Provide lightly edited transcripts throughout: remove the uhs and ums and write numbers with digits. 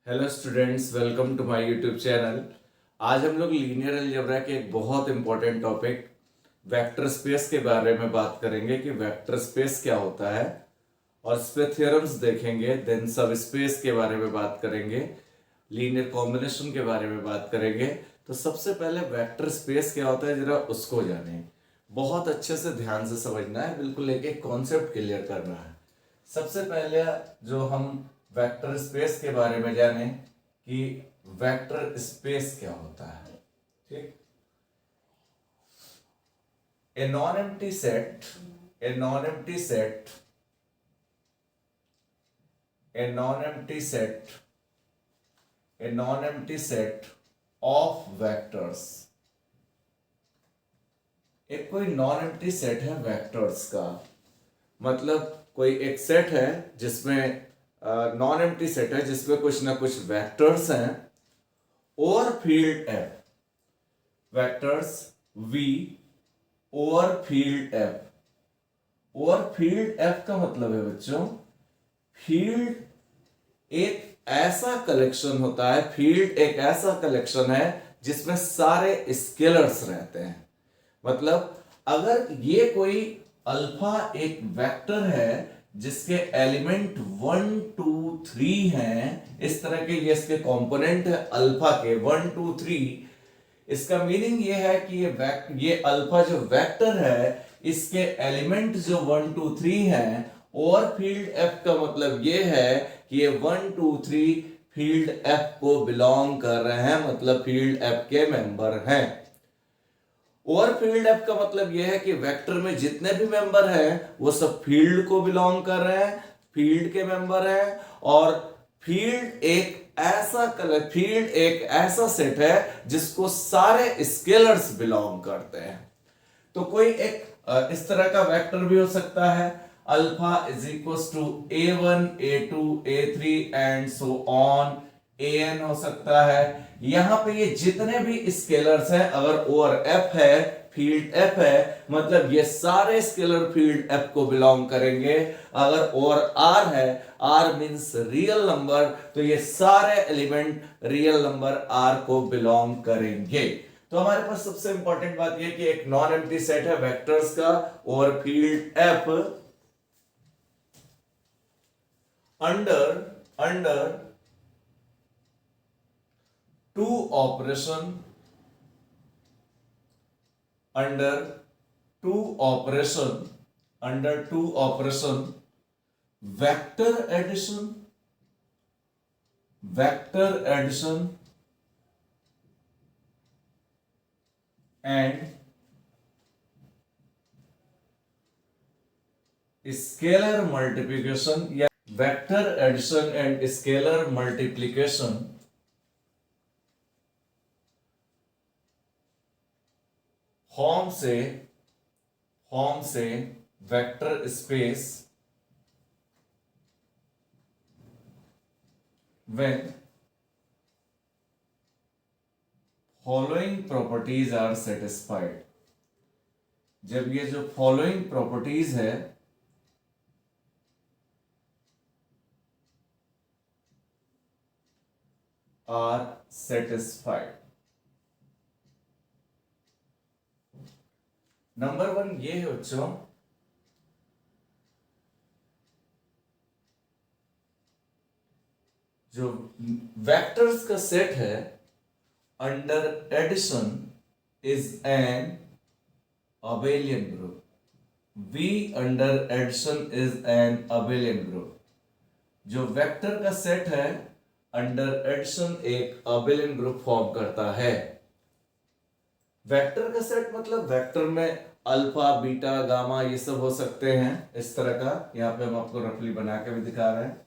Hello students, welcome to my YouTube channel. आज हम लोग लीनियर अलजेब्रा के एक बहुत इंपॉर्टेंट टॉपिक वेक्टर स्पेस के बारे में बात करेंगे कि वेक्टर स्पेस क्या होता है, और इस पे थ्योरम्स देखेंगे। देन सब स्पेस के बारे में बात करेंगे, लीनियर कॉम्बिनेशन के बारे में बात करेंगे। तो सबसे पहले वेक्टर स्पेस क्या होता है जरा उसको जानें। बहुत अच्छे से ध्यान से समझना है, बिल्कुल एक एक कॉन्सेप्ट क्लियर करना है। सबसे पहले जो हम वेक्टर स्पेस के बारे में जाने कि वेक्टर स्पेस क्या होता है। ठीक, a non empty set a non empty set a non empty set a non empty set of vectors. एक कोई नॉन एम्प्टी सेट है वेक्टर्स का, मतलब कोई एक सेट है जिसमें नॉन एम्प्टी सेट है जिसमें कुछ ना कुछ वेक्टर्स हैं और फील्ड एफ, वेक्टर्स वी और फील्ड एफ। और फील्ड एफ का मतलब है बच्चों, फील्ड एक ऐसा कलेक्शन होता है, फील्ड एक ऐसा कलेक्शन है जिसमें सारे स्केलर्स रहते हैं। मतलब अगर ये कोई अल्फा एक वेक्टर है जिसके एलिमेंट 1 2 3 हैं, इस तरह के ये इसके कंपोनेंट है अल्फा के 1 2 3। इसका मीनिंग ये है कि ये अल्फा जो वेक्टर है इसके एलिमेंट जो 1 2 3 हैं, और फील्ड एफ का मतलब ये है कि ये 1 2 3 फील्ड एफ को बिलोंग कर रहे हैं, मतलब फील्ड एफ के मेंबर हैं। और फील्ड एफ का मतलब यह है कि वेक्टर में जितने भी मेंबर हैं वो सब फील्ड को बिलोंग कर रहे हैं, फील्ड के मेंबर हैं। और फील्ड एक ऐसा सेट है जिसको सारे स्केलर्स बिलोंग करते हैं। तो कोई एक इस तरह का वेक्टर भी हो सकता है, alpha is equal to a1 a2 a3 and so on an हो सकता है। यहां पे ये जितने भी स्केलर्स हैं, अगर ओवर एफ है, फील्ड एफ है, मतलब ये सारे स्केलर फील्ड एफ को बिलोंग करेंगे। अगर ओवर आर है, आर मींस रियल नंबर, तो ये सारे एलिमेंट रियल नंबर आर को बिलोंग करेंगे। तो हमारे पास सबसे इंपॉर्टेंट बात यह कि एक नॉन एम्प्टी सेट है वेक्टर्स का और field F under under two operation under two operation vector addition and scalar multiplication, या vector addition and scalar multiplication form से vector space when following properties are satisfied। जब ये जो following properties है are satisfied. Number 1 ये है बच्चों, जो वेक्टर्स का सेट है under addition is an abelian group. V under addition is an abelian group. जो वेक्टर का सेट है अंडर एडिशन एक अबेलियन ग्रुप फॉर्म करता है। वेक्टर का सेट मतलब वेक्टर में अल्फा बीटा गामा ये सब हो सकते हैं, इस तरह का। यहां पे हम आपको रफली बना के भी दिखा रहे हैं।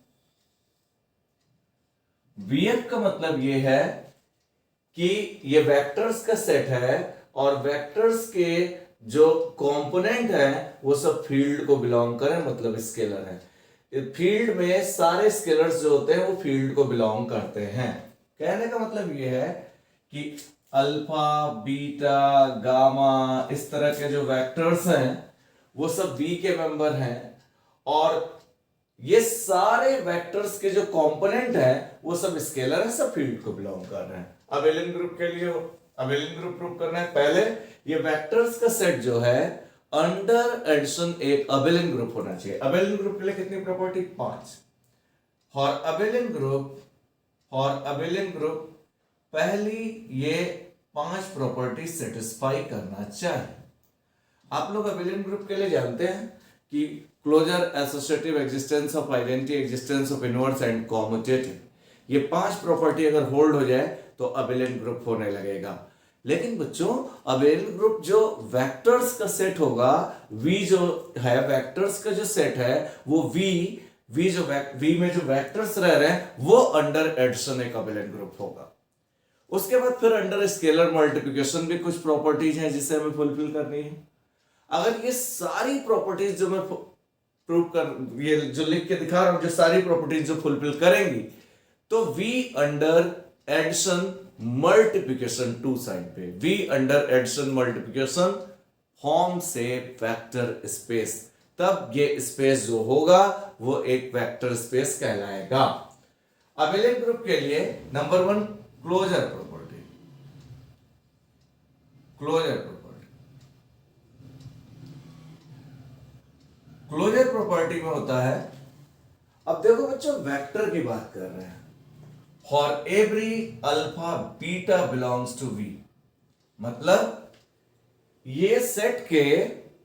VF का मतलब ये है कि ये वेक्टर्स का सेट है और वेक्टर्स के जो कंपोनेंट हैं वो सब फील्ड को बिलोंग करें, मतलब स्केलर है। फील्ड में सारे स्केलर्स जो होते हैं वो फील्ड को बिलोंग करते हैं। कहने का मतलब ये है कि अल्फा बीटा गामा इस तरह के जो वेक्टर्स हैं वो सब V के मेंबर हैं, और ये सारे वेक्टर्स के जो कंपोनेंट हैं वो सब स्केलर है, सब फील्ड को बिलोंग कर रहे हैं। अबेलियन ग्रुप के लिए अबेलियन ग्रुप प्रूव करना है। पहले ये वेक्टर्स का सेट जो है अंडर एडिशन एक अबेलियन ग्रुप होना चाहिए। अबेलियन ग्रुप के लिए कितनी प्रॉपर्टी? 5। फॉर अबेलियन ग्रुप पहली ये 5 प्रॉपर्टी सेटिस्फाई करना चाहिए। आप लोग अबेलियन ग्रुप के लिए जानते हैं कि closure, associative, existence of identity, existence of inverse and commutative, ये 5 प्रॉपर्टी अगर होल्ड हो जाए तो अबेलियन ग्रुप होने लगेगा। लेकिन बच्चों अबेलियन ग्रुप जो वेक्टर्स का सेट होगा, वी जो है वेक्टर्स का जो सेट है वो वी में जो वेक्टर्स रह रहे हैं वो अंडर एडिशन एक अबेलियन ग्रुप होगा। उसके बाद फिर अंडर स्केलर मल्टीप्लिकेशन भी कुछ प्रॉपर्टीज हैं जिसे हमें फुलफिल करनी है। अगर ये सारी प्रॉपर्टीज जो मैं प्रूव कर, ये जो लिख के दिखा रहा हूं, जो सारी प्रॉपर्टीज जो फुलफिल करेंगी तो V under addition multiplication two side पे, V under addition multiplication form से वेक्टर स्पेस, तब ये स्पेस जो होगा वो एक वेक्टर स्पेस कहलाएगा। अबेलियन ग्रुप के लिए number 1 closure property. Closure property में होता है, अब देखो बच्चों वेक्टर की बात कर रहे हैं, for every alpha beta belongs to V, मतलब ये सेट के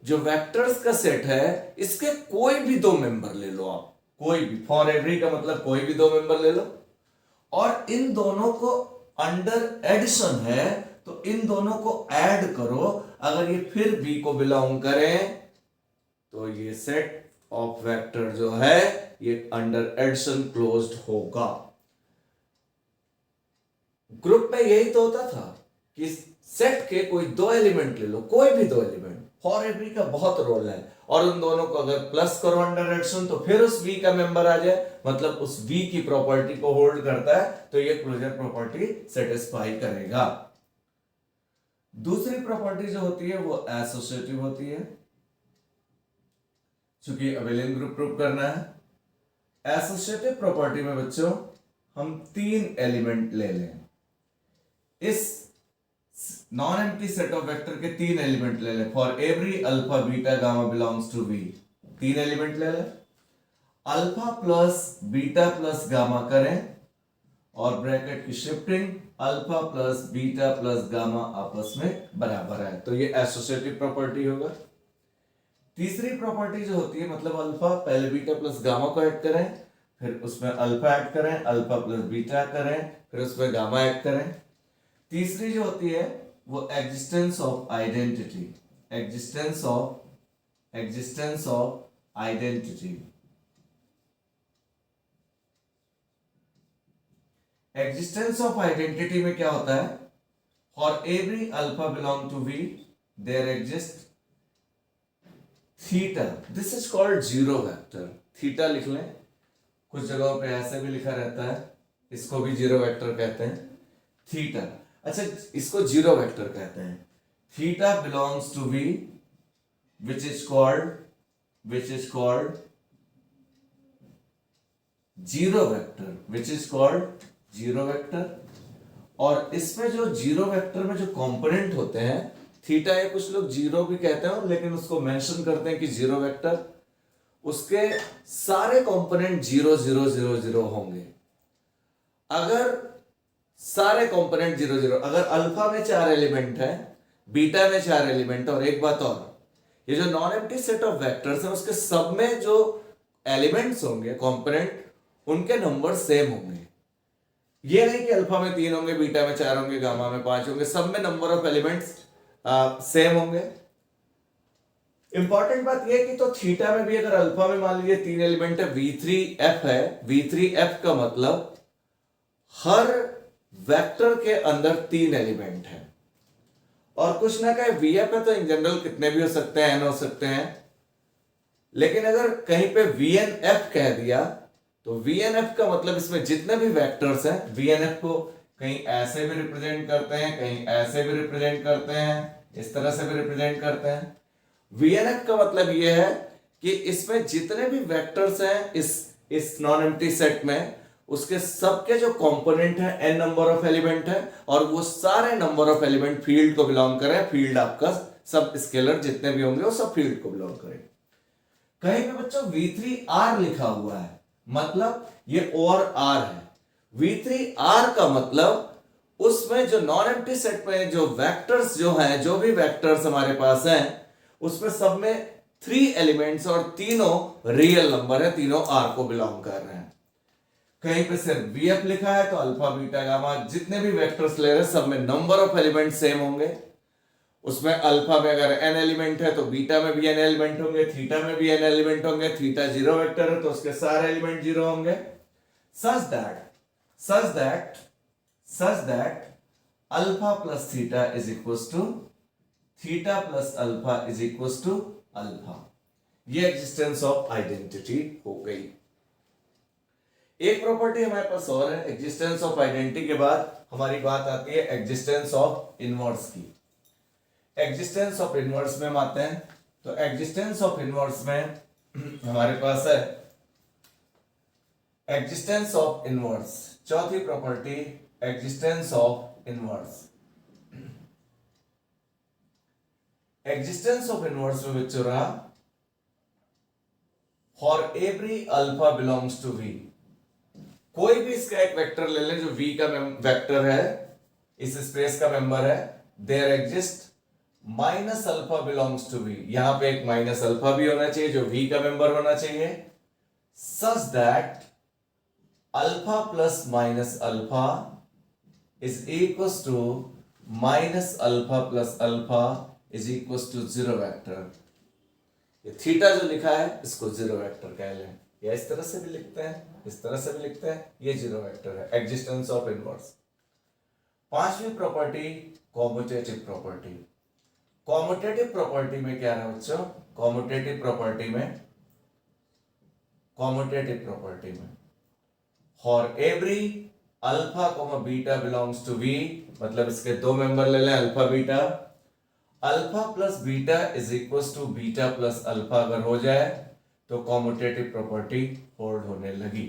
जो वेक्टर्स का सेट है इसके कोई भी 2 मेंबर ले लो आप, कोई भी, फॉर एवरी का मतलब कोई भी 2 मेंबर ले लो, और इन दोनों को अंडर एडिशन है तो इन दोनों को ऐड करो, अगर ये फिर बी को बिलोंग करें तो ये सेट ऑफ वेक्टर जो है ये अंडर एडिशन क्लोज्ड होगा। ग्रुप में यही तो होता था कि सेट के कोई 2 एलिमेंट ले लो, कोई भी 2 एलिमेंट, फॉर एवरी का बहुत रोल है, और उन दोनों को अगर प्लस करो अंडर एडिशन तो फिर उस वी का मेंबर आ जाए, मतलब उस वी की प्रॉपर्टी को होल्ड करता है, तो ये क्लोजर प्रॉपर्टी सेटिस्फाई करेगा। दूसरी प्रॉपर्टी जो होती है वो एसोसिएटिव होती है, चूंकि अबेलियन ग्रुप प्रूव करना है। एसोसिएटिव प्रॉपर्टी में बच्चों हम 3 एलिमेंट ले लें, इस non empty set of vector के 3 एलिमेंट ले लें, for every alpha beta gamma belongs to V, 3 element ले लें, alpha plus beta plus gamma करें और ब्रैकेट की shifting alpha plus beta plus gamma आपस में बराबर है, तो ये एसोसिएटिव प्रॉपर्टी होगा। तीसरी प्रॉपर्टी जो होती है, मतलब अल्फा पहले बीटा प्लस गामा को ऐड करें, फिर उसमें अल्फा ऐड करें, अल्फा प्लस बीटा करें, फिर उसमें गामा ऐड करें। तीसरी जो होती है वो existence of identity, existence of identity. Existence of identity में क्या होता है, for every alpha belong to V there exist theta, this is called zero vector. Theta लिख लें, कुछ जगहों पे ऐसे भी लिखा रहता है, इसको भी जीरो वेक्टर कहते हैं, थीटा। अच्छा, इसको जीरो वेक्टर कहते हैं। Theta belongs to V which is called zero vector, which is called zero vector. और इसमें जो जीरो वेक्टर में जो कंपोनेंट होते हैं, थीटा है, कुछ लोग जीरो भी कहते हैं लेकिन उसको मेंशन करते हैं कि जीरो वेक्टर, उसके सारे कंपोनेंट 0 0 0 0 होंगे। अगर सारे कंपोनेंट 0 0, अगर अल्फा में 4 एलिमेंट है, बीटा में 4 एलिमेंट, और एक बात और, ये जो non empty set of vectors हैं उसके सब में जो एलिमेंट्स होंगे कंपोनेंट, उनके नंबर सेम होंगे। ये नहीं कि अल्फा में 3 होंगे, बीटा में 4 होंगे, गामा में 5 होंगे, सब में नंबर ऑफ एलिमेंट्स सेम होंगे। इंपॉर्टेंट बात यह कि तो थीटा में भी अगर अल्फा में मान लीजिए 3 एलिमेंट है, V3F है, V3F का मतलब हर वेक्टर के अंदर 3 एलिमेंट है, और कुछ ना कहे VF है तो इन जनरल कितने भी हो सकते हैं, n हो सकते हैं, लेकिन अगर कहीं पे VNF कह दिया तो VNF का मतलब इसमें जितने भी वेक्टर्स हैं, VNF को कहीं ऐसे भी रिप्रेजेंट करते हैं, कहीं ऐसे भी रिप्रेजेंट करते हैं, इस तरह से भी रिप्रेजेंट करते हैं। VNF का मतलब यह है कि इसमें जितने भी वेक्टर्स हैं इस इस नॉन एम्प्टी सेट में उसके सबके जो कंपोनेंट है n नंबर ऑफ एलिमेंट है और वो सारे नंबर ऑफ एलिमेंट फील्ड को बिलोंग करे। फील्ड आपका सब स्केलर जितने भी होंगे वो सब फील्ड को बिलोंग करें। कहीं पे बच्चों V3R लिखा हुआ है, मतलब ये और R है। V3R का मतलब उसमें जो नॉन एम्प्टी सेट में जो वेक्टर्स जो हैं, जो भी वेक्टर्स हमारे पास हैं, उसमें सब में 3 एलिमेंट्स और तीनों रियल नंबर है, तीनों R को बिलोंग कर रहे हैं। कहीं पे सिर्फ VF लिखा है तो अल्फा बीटा गामा जितने भी वेक्टर्स ले रहे हैं सब में नंबर ऑफ एलिमेंट सेम होंगे। उसमें अल्फा में अगर n एलिमेंट है तो बीटा में भी n एलिमेंट होंगे, थीटा में भी n एलिमेंट होंगे। थीटा 0 वेक्टर है तो उसके सारे एलिमेंट 0 होंगे। such that alpha plus theta is equals to theta plus alpha is equals to alpha. ये एग्जिस्टेंस ऑफ आइडेंटिटी हो गई। एक प्रॉपर्टी हमारे पास और है एग्जिस्टेंस ऑफ आइडेंटिटी के बाद हमारी बात आती है एग्जिस्टेंस ऑफ इनवर्स की। एग्जिस्टेंस ऑफ इनवर्स में हम आते हैं तो एग्जिस्टेंस ऑफ इनवर्स में हमारे पास है एग्जिस्टेंस ऑफ इनवर्स। चौथी property existence of inverse. Existence of inverse में बच्चों रहा for every alpha belongs to V. कोई भी इसका एक वेक्टर ले लें जो v का वेक्टर है, इस स्पेस का मेंबर है, there exist minus alpha belongs to v। यहां पे एक माइनस अल्फा भी होना चाहिए जो v का मेंबर होना चाहिए। Such that alpha plus minus alpha is equals to minus alpha plus alpha is equals to 0 vector. ये थीटा जो लिखा है इसको 0 वेक्टर कह लें, या इस तरह से भी लिखते हैं, इस तरह से भी लिखते हैं, ये 0 वेक्टर है। Existence of inverse. पांचवी property commutative property. Commutative property में क्या है बच्चों? कॉम्यूटेटिव प्रॉपर्टी में for every alpha comma beta belongs to V, मतलब इसके दो मेंबर ले लें alpha beta, alpha plus beta is equals to beta plus alpha अगर हो जाए तो कॉम्यूटेटिव प्रॉपर्टी होल्ड होने लगी।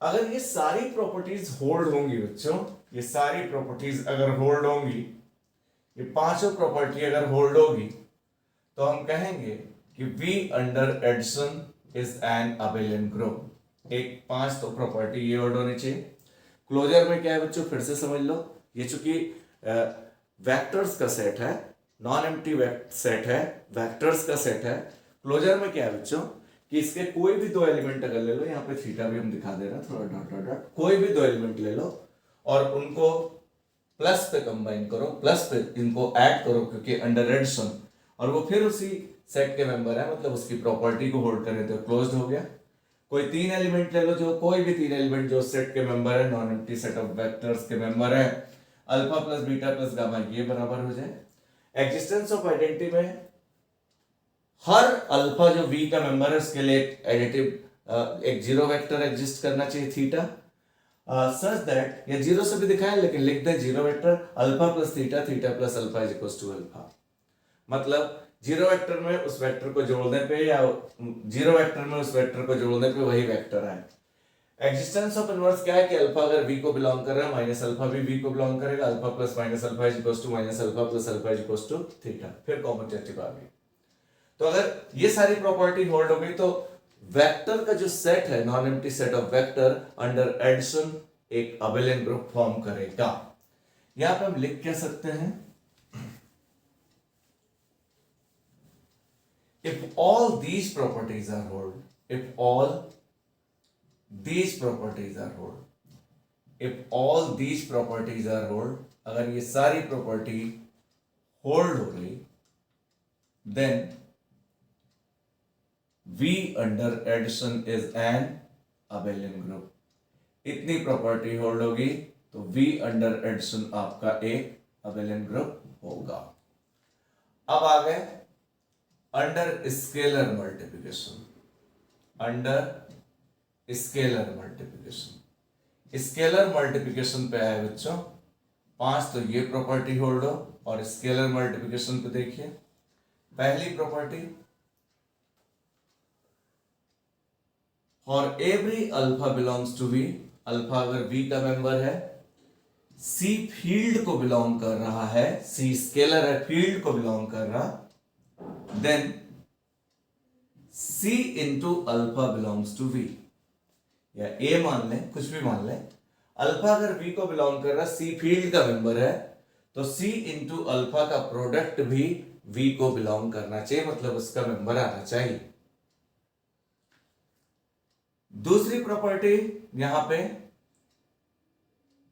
अगर ये सारी प्रॉपर्टीज होल्ड होंगी बच्चों, ये सारी प्रॉपर्टीज अगर होल्ड होंगी, ये पांचों प्रॉपर्टी अगर होल्ड होगी तो हम कहेंगे कि V under addition is an abelian group. एक 5 तो प्रॉपर्टी ये होल्ड होनी चाहिए। क्लोजर में क्या है बच्चों, फिर से समझ लो, ये चूंकि वेक्टर्स का सेट है, नॉन एम्प्टी सेट है, वेक्टर्स का सेट है। क्लोजर में क्या है बच्चों कि इसके कोई भी दो एलिमेंट अगर ले लो, यहाँ पे थीटा भी हम दिखा दे रहे हैं थोड़ा डॉट डॉट डॉट, कोई भी दो एलिमेंट ले लो और उनको प्लस पे कंबाइन करो, प्लस पे इनको ऐड करो क्योंकि अंडर एडिशन, और वो फिर उसी सेट के मेंबर है, मतलब उसकी प्रॉपर्टी को होल्ड करे तो क्लोज्ड हो गया। कोई 3 एलिमेंट ले लो, जो कोई भी 3 एलिमेंट जो सेट के मेंबर है, non empty set of vectors के मेंबर है, alpha plus beta plus gamma ये बराबर हो जाए। एग्जिस्टेंस ऑफ आइडेंटिटी में हर अल्फा जो V का मेंबर है उसके लिए एक एडिटिव एक 0 वेक्टर एग्जिस्ट करना चाहिए थीटा, सच दैट ये 0 से भी दिखाएं लेकिन लिख दें 0 vector alpha plus theta, theta plus alpha is equals to alpha. मतलब 0 वेक्टर में उस वेक्टर को जोड़ने पे या 0 वेक्टर में उस वेक्टर को जोड़ने पे वही वेक्टर है। एग्जिस्टेंस ऑफ इनवर्स क्या है कि अल्फा अगर V को बिलोंग कर रहा है, माइनस अल्फा भी V को बिलोंग करेगा, alpha plus minus alpha is equals to minus alpha plus alpha is equals to theta. फिर कॉम्यूटेटिव आ गई। तो अगर ये सारी प्रॉपर्टी होल्ड हो गई तो वेक्टर का जो सेट है, non empty set of vector under addition एक अबेलियन ग्रुप फॉर्म करेगा। यहां पे हम लिख क्या सकते हैं, if all these properties are hold, if all these properties are hold, if all these properties are hold, अगर ये सारी प्रॉपर्टी होल्ड हो गई then V under addition is an abelian group। इतनी प्रॉपर्टी होल्ड होगी तो V under addition आपका एक abelian ग्रुप होगा। अब आ गए under scalar multiplication. Under scalar multiplication, scalar multiplication पे आए बच्चों 5 तो ये प्रॉपर्टी होल्ड हो, और स्केलर मल्टीप्लिकेशन पे देखिए पहली property for every alpha belongs to V, alpha अगर वी का मेंबर है, सी फील्ड को बिलोंग कर रहा है, सी स्केलर है, फील्ड को बिलोंग कर रहा, then C into alpha belongs to V, या ए मान लें, कुछ भी मान लें। अल्फा अगर वी को बिलोंग कर रहा, सी फील्ड का मेंबर है, तो सी इंटू अल्फा का प्रोडक्ट भी वी को बिलोंग करना चाहिए, मतलब उसका मेंबर आना चाहिए। दूसरी प्रॉपर्टी यहां पे,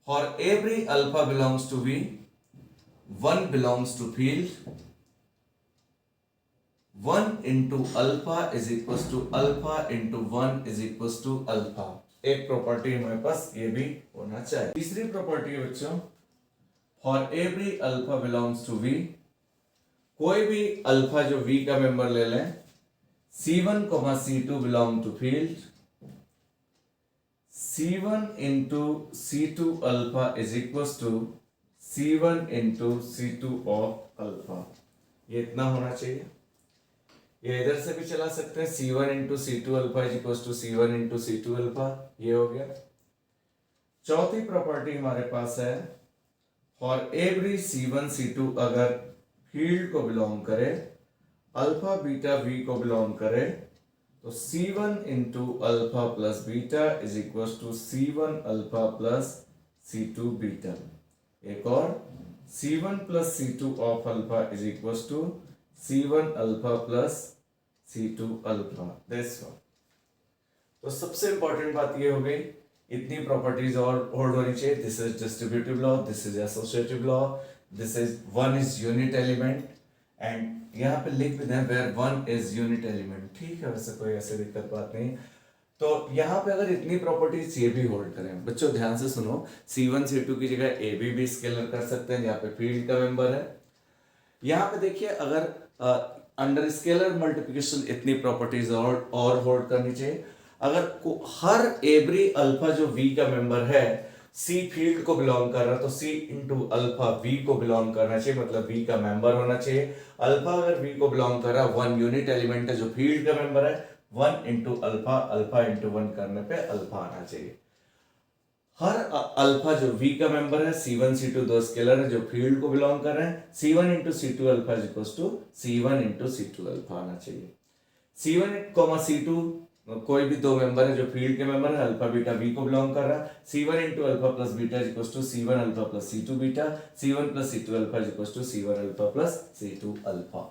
for every alpha belongs to V, one belongs to field, one into alpha is equal to alpha into one is equal to alpha. एक प्रॉपर्टी हमारे पास ये भी होना चाहिए। तीसरी प्रॉपर्टी बच्चों, for every alpha belongs to V, कोई भी अल्फा जो वी का मेंबर ले लें, C1, C2 belong to field, C1 into C2 alpha is equal to C1 into C2 of alpha. ये इतना होना चाहिए। ये इधर से भी चला सकते हैं, C1 into C2 alpha is equal to C1 into C2 alpha, ये हो गया। चौथी प्रॉपर्टी हमारे पास है, फॉर एवरी C1 C2 अगर फील्ड को बिलोंग करे, अल्फा बीटा वी को बिलोंग करे, तो C1 into alpha plus beta is equal to C1 alpha plus C2 beta. एक और, C1 plus C2 of alpha is equal to C1 alpha plus C2 alpha, this one. तो सबसे important बात ये हो गई, इतनी प्रॉपर्टीज और होल्ड होनी चाहिए। This is distributive law, this is associative law, this is one is unit element, and यहाँ पे लिख भी दें where one is unit element, ठीक है, वैसे कोई ऐसे दिक्कत बात नहीं। तो यहाँ पे अगर इतनी प्रॉपर्टीज ये भी होल्ड करें, बच्चों ध्यान से सुनो, C1 C2 की जगह ए भी स्केलर कर सकते हैं, यहाँ पे फील्ड का मेंबर है। यहाँ पे देखिए, अगर अंडर स्केलर मल्टीप्लिकेशन इतनी प्रॉपर्टीज और होल्ड करनी चाहिए। अगर हर एवरी अल्फा जो वी का मेंबर है, सी फील्ड को बिलोंग कर रहा, तो सी इंटू अल्फा वी को बिलोंग करना चाहिए, मतलब वी का मेंबर होना चाहिए। अल्फा अगर वी को बिलोंग कर रहा, वन यूनिट एलिमेंट है जो फील्ड का मेंबर है, one into alpha, alpha into one करने पे अल्फा आना चाहिए। हर अल्फा जो वी का मेंबर है, C1 C2 दो स्केलर है जो फील्ड को बिलोंग कर रहे हैं, C1 into C2 alpha is equal to C1 into C2 alpha आना चाहिए। C1 C2 कोई भी दो मेंबर है जो फील्ड के मेंबर है, अल्फा बीटा वी को बिलोंग कर रहा है, C1 into alpha plus beta is equal to C1 alpha plus C2 beta, C1 plus C2 alpha is equal to C1 alpha plus C2 alpha.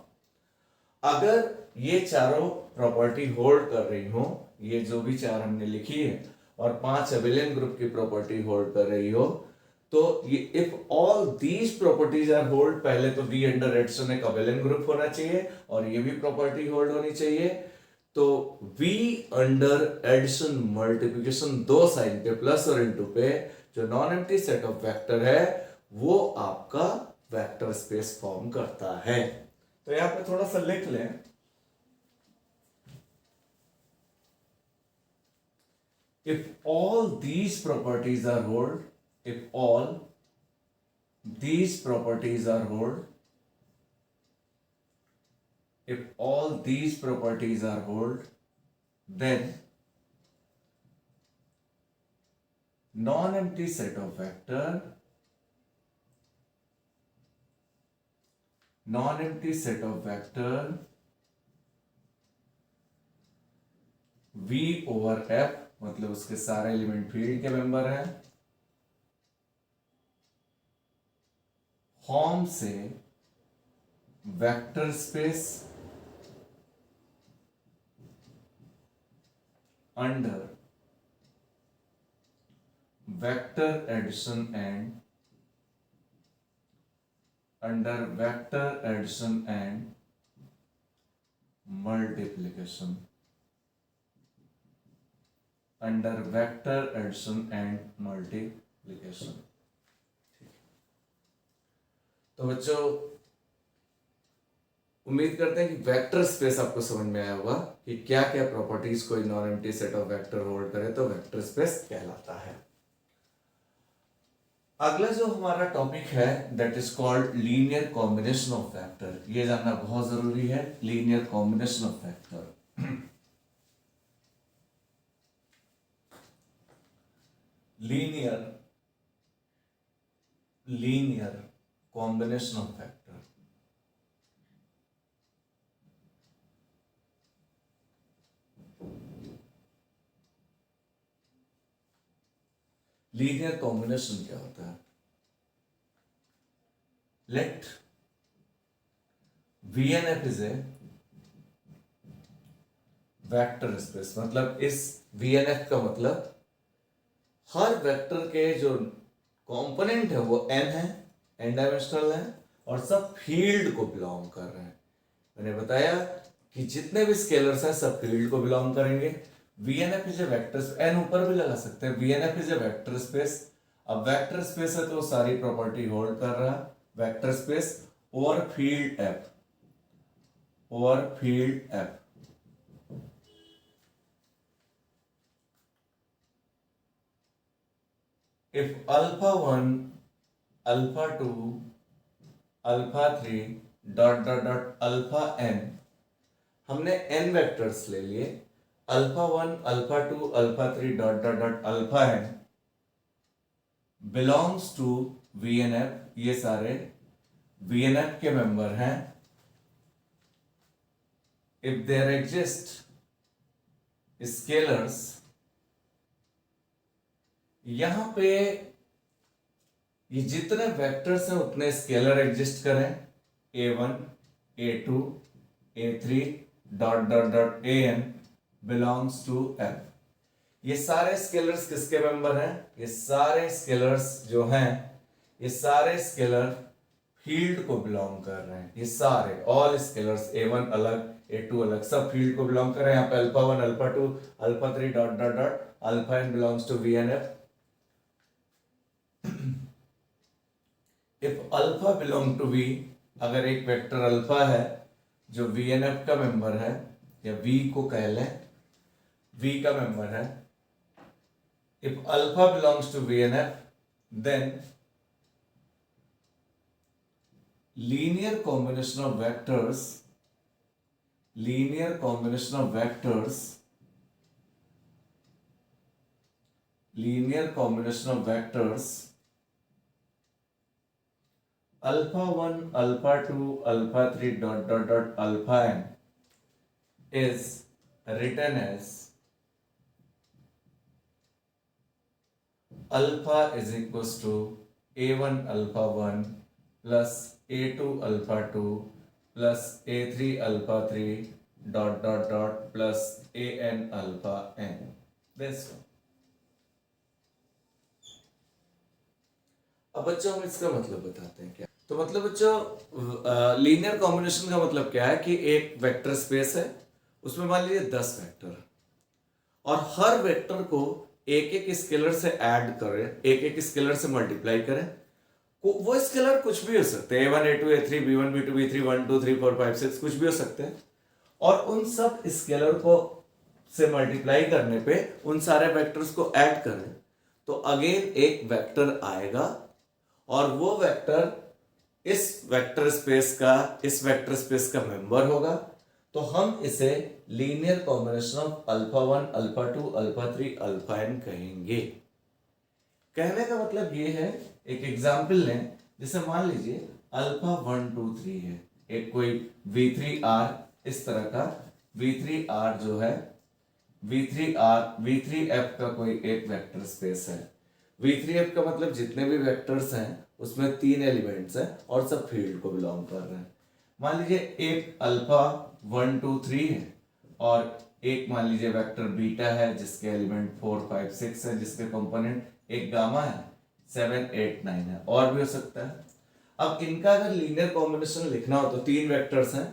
अगर ये चारों property hold कर रही हो, ये जो भी चार हमने लिखी है, और 5 अबेलियन ग्रुप की प्रॉपर्टी होल्ड कर रही हो, तो ये if all these properties are hold, पहले तो V अंडर एडिशन एक अबेलियन ग्रुप होना चाहिए और ये भी प्रॉपर्टी होल्ड होनी चाहिए। तो V अंडर एडिशन मल्टीप्लिकेशन दो साइन पे प्लस और इनटू पे जो non empty set of vector है, वो आपका वेक्टर स्पेस फॉर्म करता है। तो यहां पे थोड़ा सा लिख लें, if all these properties are hold, if all these properties are hold, if all these properties are hold, then non-empty set of vector, non-empty set of vector V over F, मतलब उसके सारे एलिमेंट फील्ड के member हैं, form से vector space under vector addition and multiplication, under vector addition and multiplication. तो बच्चों उम्मीद करते हैं कि वेक्टर स्पेस आपको समझ में आया होगा कि क्या क्या प्रॉपर्टीज कोई non empty set of vector hold करे तो वेक्टर स्पेस कहलाता है। अगला जो हमारा टॉपिक है that is called linear combination of vector. ये जानना बहुत जरूरी है, linear combination of vector. Linear combination of vector. Linear combination क्या होता है? Let VNF is a vector space. मतलब इस VNF का मतलब हर वेक्टर के जो कंपोनेंट है वो n है, n डायमेंशनल है, और सब फील्ड को बिलोंग कर रहे हैं। मैंने बताया कि जितने भी स्केलर्स हैं सब फील्ड को बिलोंग करेंगे। VNF is a vector, n ऊपर भी लगा सकते हैं। VNF is a vector space. अब वेक्टर स्पेस है तो सारी प्रॉपर्टी होल्ड कर रहा है। Vector space over field F, over field F। If alpha 1, alpha 2, alpha 3 dot dot dot alpha n, हमने n वेक्टर्स ले लिए। Alpha 1, alpha 2, alpha 3 dot dot dot alpha n belongs to VNF। ये सारे VNF के member हैं। If there exist scalars, यहां पे ये जितने वेक्टर्स हैं उतने स्केलर एग्जिस्ट करें। A1, A2, A3 dot dot dot AN belongs to F। ये सारे स्केलर्स किसके मेंबर हैं? ये सारे स्केलर्स जो हैं, ये सारे स्केलर फील्ड को बिलोंग कर रहे हैं। ये सारे ऑल स्केलर्स, A1 अलग, A2 अलग, सब फील्ड को बिलोंग कर रहे हैं। यहाँ पे alpha 1, alpha 2, alpha 3 dot dot dot alpha n belongs to VNF। If alpha belong to V, अगर एक वेक्टर अल्फा है जो VNF का मेंबर है, या V को कह लें, V का मेंबर है। If alpha belongs to VNF, then linear combination of vectors, linear combination of vectors, linear combination of vectors alpha 1, alpha 2, alpha 3 dot dot dot alpha n is written as alpha is equals to A1 alpha 1 plus A2 alpha 2 plus A3 alpha 3 dot dot dot plus AN alpha n. This one. अब बच्चों हम इसका मतलब बताते हैं क्या। तो मतलब बच्चों लीनियर कॉम्बिनेशन का मतलब क्या है कि एक वेक्टर स्पेस है, उसमें मान लीजिए 10 वेक्टर, और हर वेक्टर को एक एक स्केलर से ऐड करें, एक एक स्केलर से मल्टीप्लाई करें। वो स्केलर कुछ भी हो सकते हैं, A1, A2, A3, B1, B2, B3, 1, 2, 3, 4, 5, 6, कुछ भी हो सकते हैं। और उन सब स्केलर को से मल्टीप्लाई करने पे उन सारे वेक्टर्स को ऐड करें तो अगेन एक वेक्टर आएगा, और वो वेक्टर इस वेक्टर स्पेस का मेंबर होगा। तो हम इसे linear combination of alpha 1, alpha 2, alpha 3, alpha n कहेंगे। कहने का मतलब ये है, एक एग्जाम्पल लें, जैसे मान लीजिए अल्फा 1, 2, 3 है, एक कोई V3R, इस तरह का V3R जो है, V3F का कोई एक वेक्टर स्पेस है। V3F का मतलब जितने भी वेक्टर्स हैं उसमें 3 एलिमेंट्स हैं और सब फील्ड को बिलोंग कर रहे हैं। मान लीजिए एक अल्फा 1, 2, 3 है, और एक मान लीजिए वेक्टर बीटा है जिसके एलिमेंट 4, 5, 6 है, जिसके कंपोनेंट एक गामा है, 7, 8, 9 है, और भी हो सकता है। अब इनका अगर लीनियर कॉम्बिनेशन लिखना हो तो 3 वेक्टर्स हैं,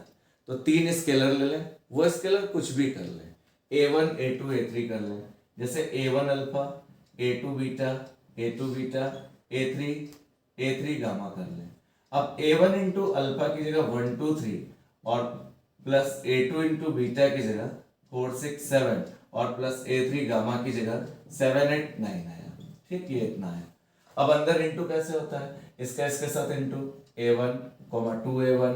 तो 3 स्केलर ले लें, वो स्केलर कुछ भी कर लें, A1, A2, A3 कर लें। जैसे A1 alpha, A2 beta, A2 beta, A3 gamma कर लें। अब A1 इंटू अल्फा की जगह 1, 2, 3 और प्लस A2 इंटू बीटा की जगह 4, 6, 7 और प्लस A3 गामा की जगह 7, 8, 9 आया। ठीक, ये इतना है। अब अंदर इंटू कैसे होता है, इसका इसके साथ into A1, 2A1,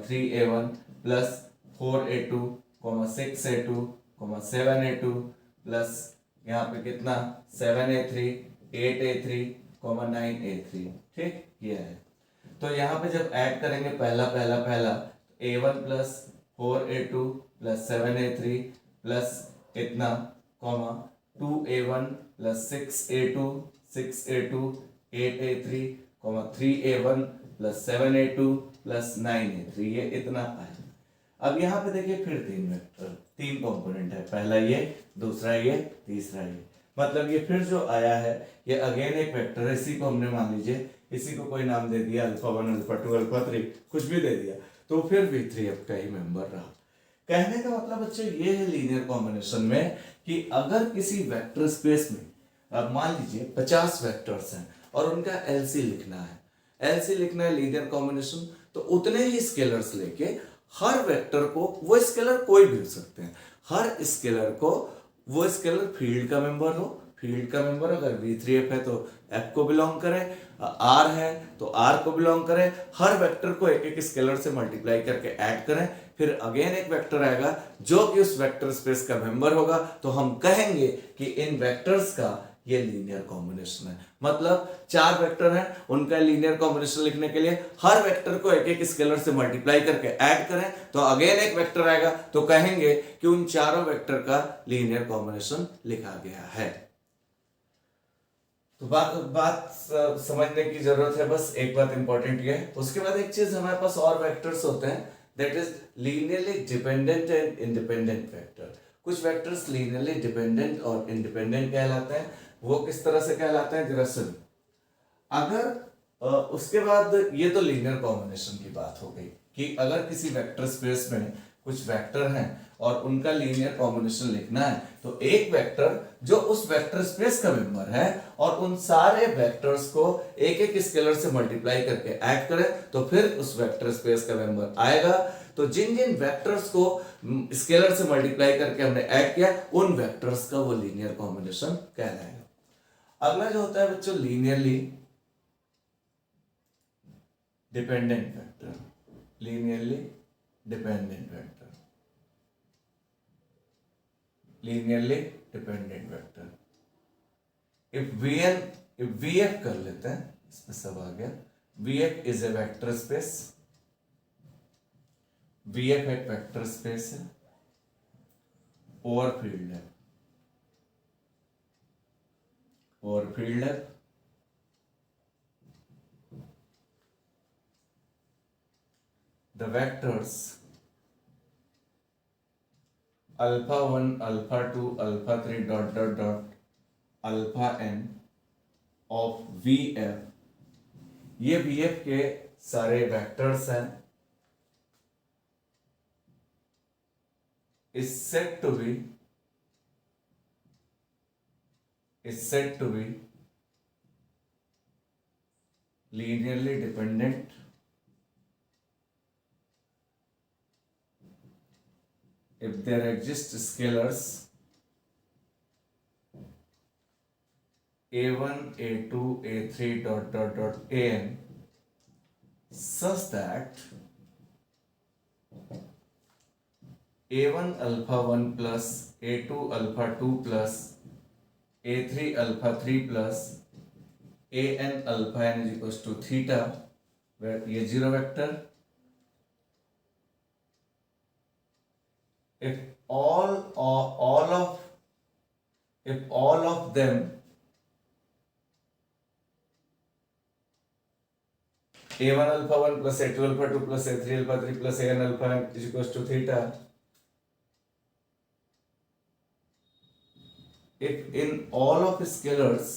3A1 plus 4A2, 6A2, 7A2 plus यहाँ पे कितना 7A3, 8a3, 9a3, ठीक ये है। तो यहाँ पे जब ऐड करेंगे पहला पहला पहला, a1 plus 4a2 plus 7a3 plus इतना comma 2a1 plus 6a2 6a2 8a3 3a1 plus 7a2 plus 9a3, ये इतना आया। अब यहाँ पे देखिए फिर तीन वेक्टर, तीन कंपोनेंट है, पहला ये, दूसरा ये, तीसरा ये, मतलब ये फिर जो आया है ये अगेन एक वेक्टर है। इसी को हमने मान लीजिए, इसी को कोई नाम दे दिया अल्फा 1 अल्फा 2 अल्फा 3, कुछ भी दे दिया, तो फिर v3f का ही मेंबर रहा। कहने का मतलब बच्चों ये है लीनियर कॉम्बिनेशन में कि अगर किसी वेक्टर स्पेस में अब मान लीजिए 50 वेक्टर्स हैं और उनका एलसी लिखना है, एलसी लिखना है लीनियर कॉम्बिनेशन, तो उतने ही स्केलर्स लेके हर वेक्टर को, वो स्केलर कोई भी हो सकते हैं, हर स्केलर को वो स्केलर फील्ड का मेंबर हो, फील्ड का मेंबर अगर v3f है तो f को बिलोंग करे, r है तो r को बिलोंग करे, हर वेक्टर को एक एक स्केलर से मल्टीप्लाई करके ऐड करें, फिर अगेन एक वेक्टर आएगा जो कि उस वेक्टर स्पेस का मेंबर होगा, तो हम कहेंगे कि इन वेक्टर्स का ये लीनियर कॉम्बिनेशन है। मतलब चार वेक्टर हैं, उनका लीनियर कॉम्बिनेशन लिखने के लिए हर वेक्टर को एक एक स्केलर से मल्टीप्लाई करके ऐड करें, तो अगेन एक वेक्टर आएगा, तो कहेंगे कि उन चारों वेक्टर का लीनियर कॉम्बिनेशन लिखा गया है। तो बात समझने की जरूरत है, बस एक बात इंपॉर्टेंट ये है। उसके बाद एक चीज हमारे पास और वेक्टर्स होते हैं, that is linearly dependent and independent vector. कुछ वेक्टर्स लीनियरली डिपेंडेंट और इंडिपेंडेंट कहलाते हैं। वो किस तरह से कहलाते हैं जरा सुन। अगर उसके बाद ये तो लीनियर कॉम्बिनेशन की बात हो गई कि अगर किसी वेक्टर स्पेस में कुछ वेक्टर हैं और उनका लीनियर कॉम्बिनेशन लिखना है, तो एक वेक्टर जो उस वेक्टर स्पेस का मेंबर है और उन सारे वेक्टर्स को एक एक स्केलर से मल्टीप्लाई करके ऐड करें, तो फिर उस वेक्टर स्पेस का मेंबर आएगा। तो जिन जिन वेक्टर्स को स्केलर से मल्टीप्लाई करके हमने ऐड किया, उन वेक्टर्स का वो लीनियर कॉम्बिनेशन कहलाएगा। अगला जो होता है बच्चों linearly dependent vector, linearly dependent vector, linearly dependent vector. if vf कर लेते हैं, इसमें सब आ गया। vf is a vector space, vf एक वेक्टर स्पेस है, ओवर फील्ड है, ओवर फील्ड है। The vectors alpha 1 alpha 2 alpha 3 dot dot dot alpha n of vf, ये vf के सारे वेक्टर्स हैं, is said to be linearly dependent if there exist scalars a1 a2 a3 dot dot dot an such that a1 alpha 1 plus a2 alpha 2 plus a3 alpha 3 plus an alpha n is equals to theta, where ये zero vector, if all of them a1 alpha 1 plus a2 alpha 2 plus a3 alpha 3 plus an alpha n is equals to theta, if in all of scalars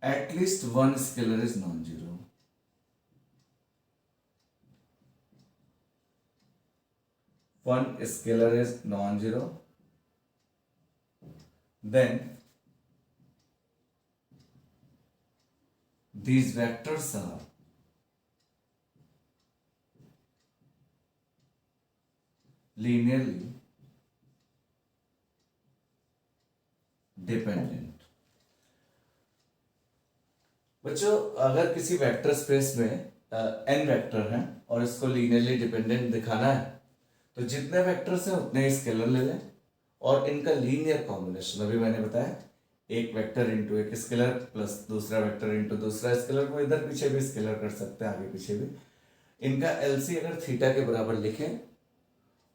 at least one scalar is non-zero, one scalar is non-zero, then these vectors are linearly dependent. बच्चों अगर किसी vector space में n vector हैं और इसको linearly dependent दिखाना है, तो जितने वेक्टर्स हैं उतने ही स्केलर ले लें और इनका लीनियर कॉम्बिनेशन अभी मैंने बताया, एक वेक्टर इंटू एक स्केलर प्लस दूसरा वेक्टर इंटू दूसरा स्केलर, को इधर पीछे भी स्केलर कर सकते हैं, आगे पीछे भी। इनका एलसी अगर थीटा के बराबर लिखें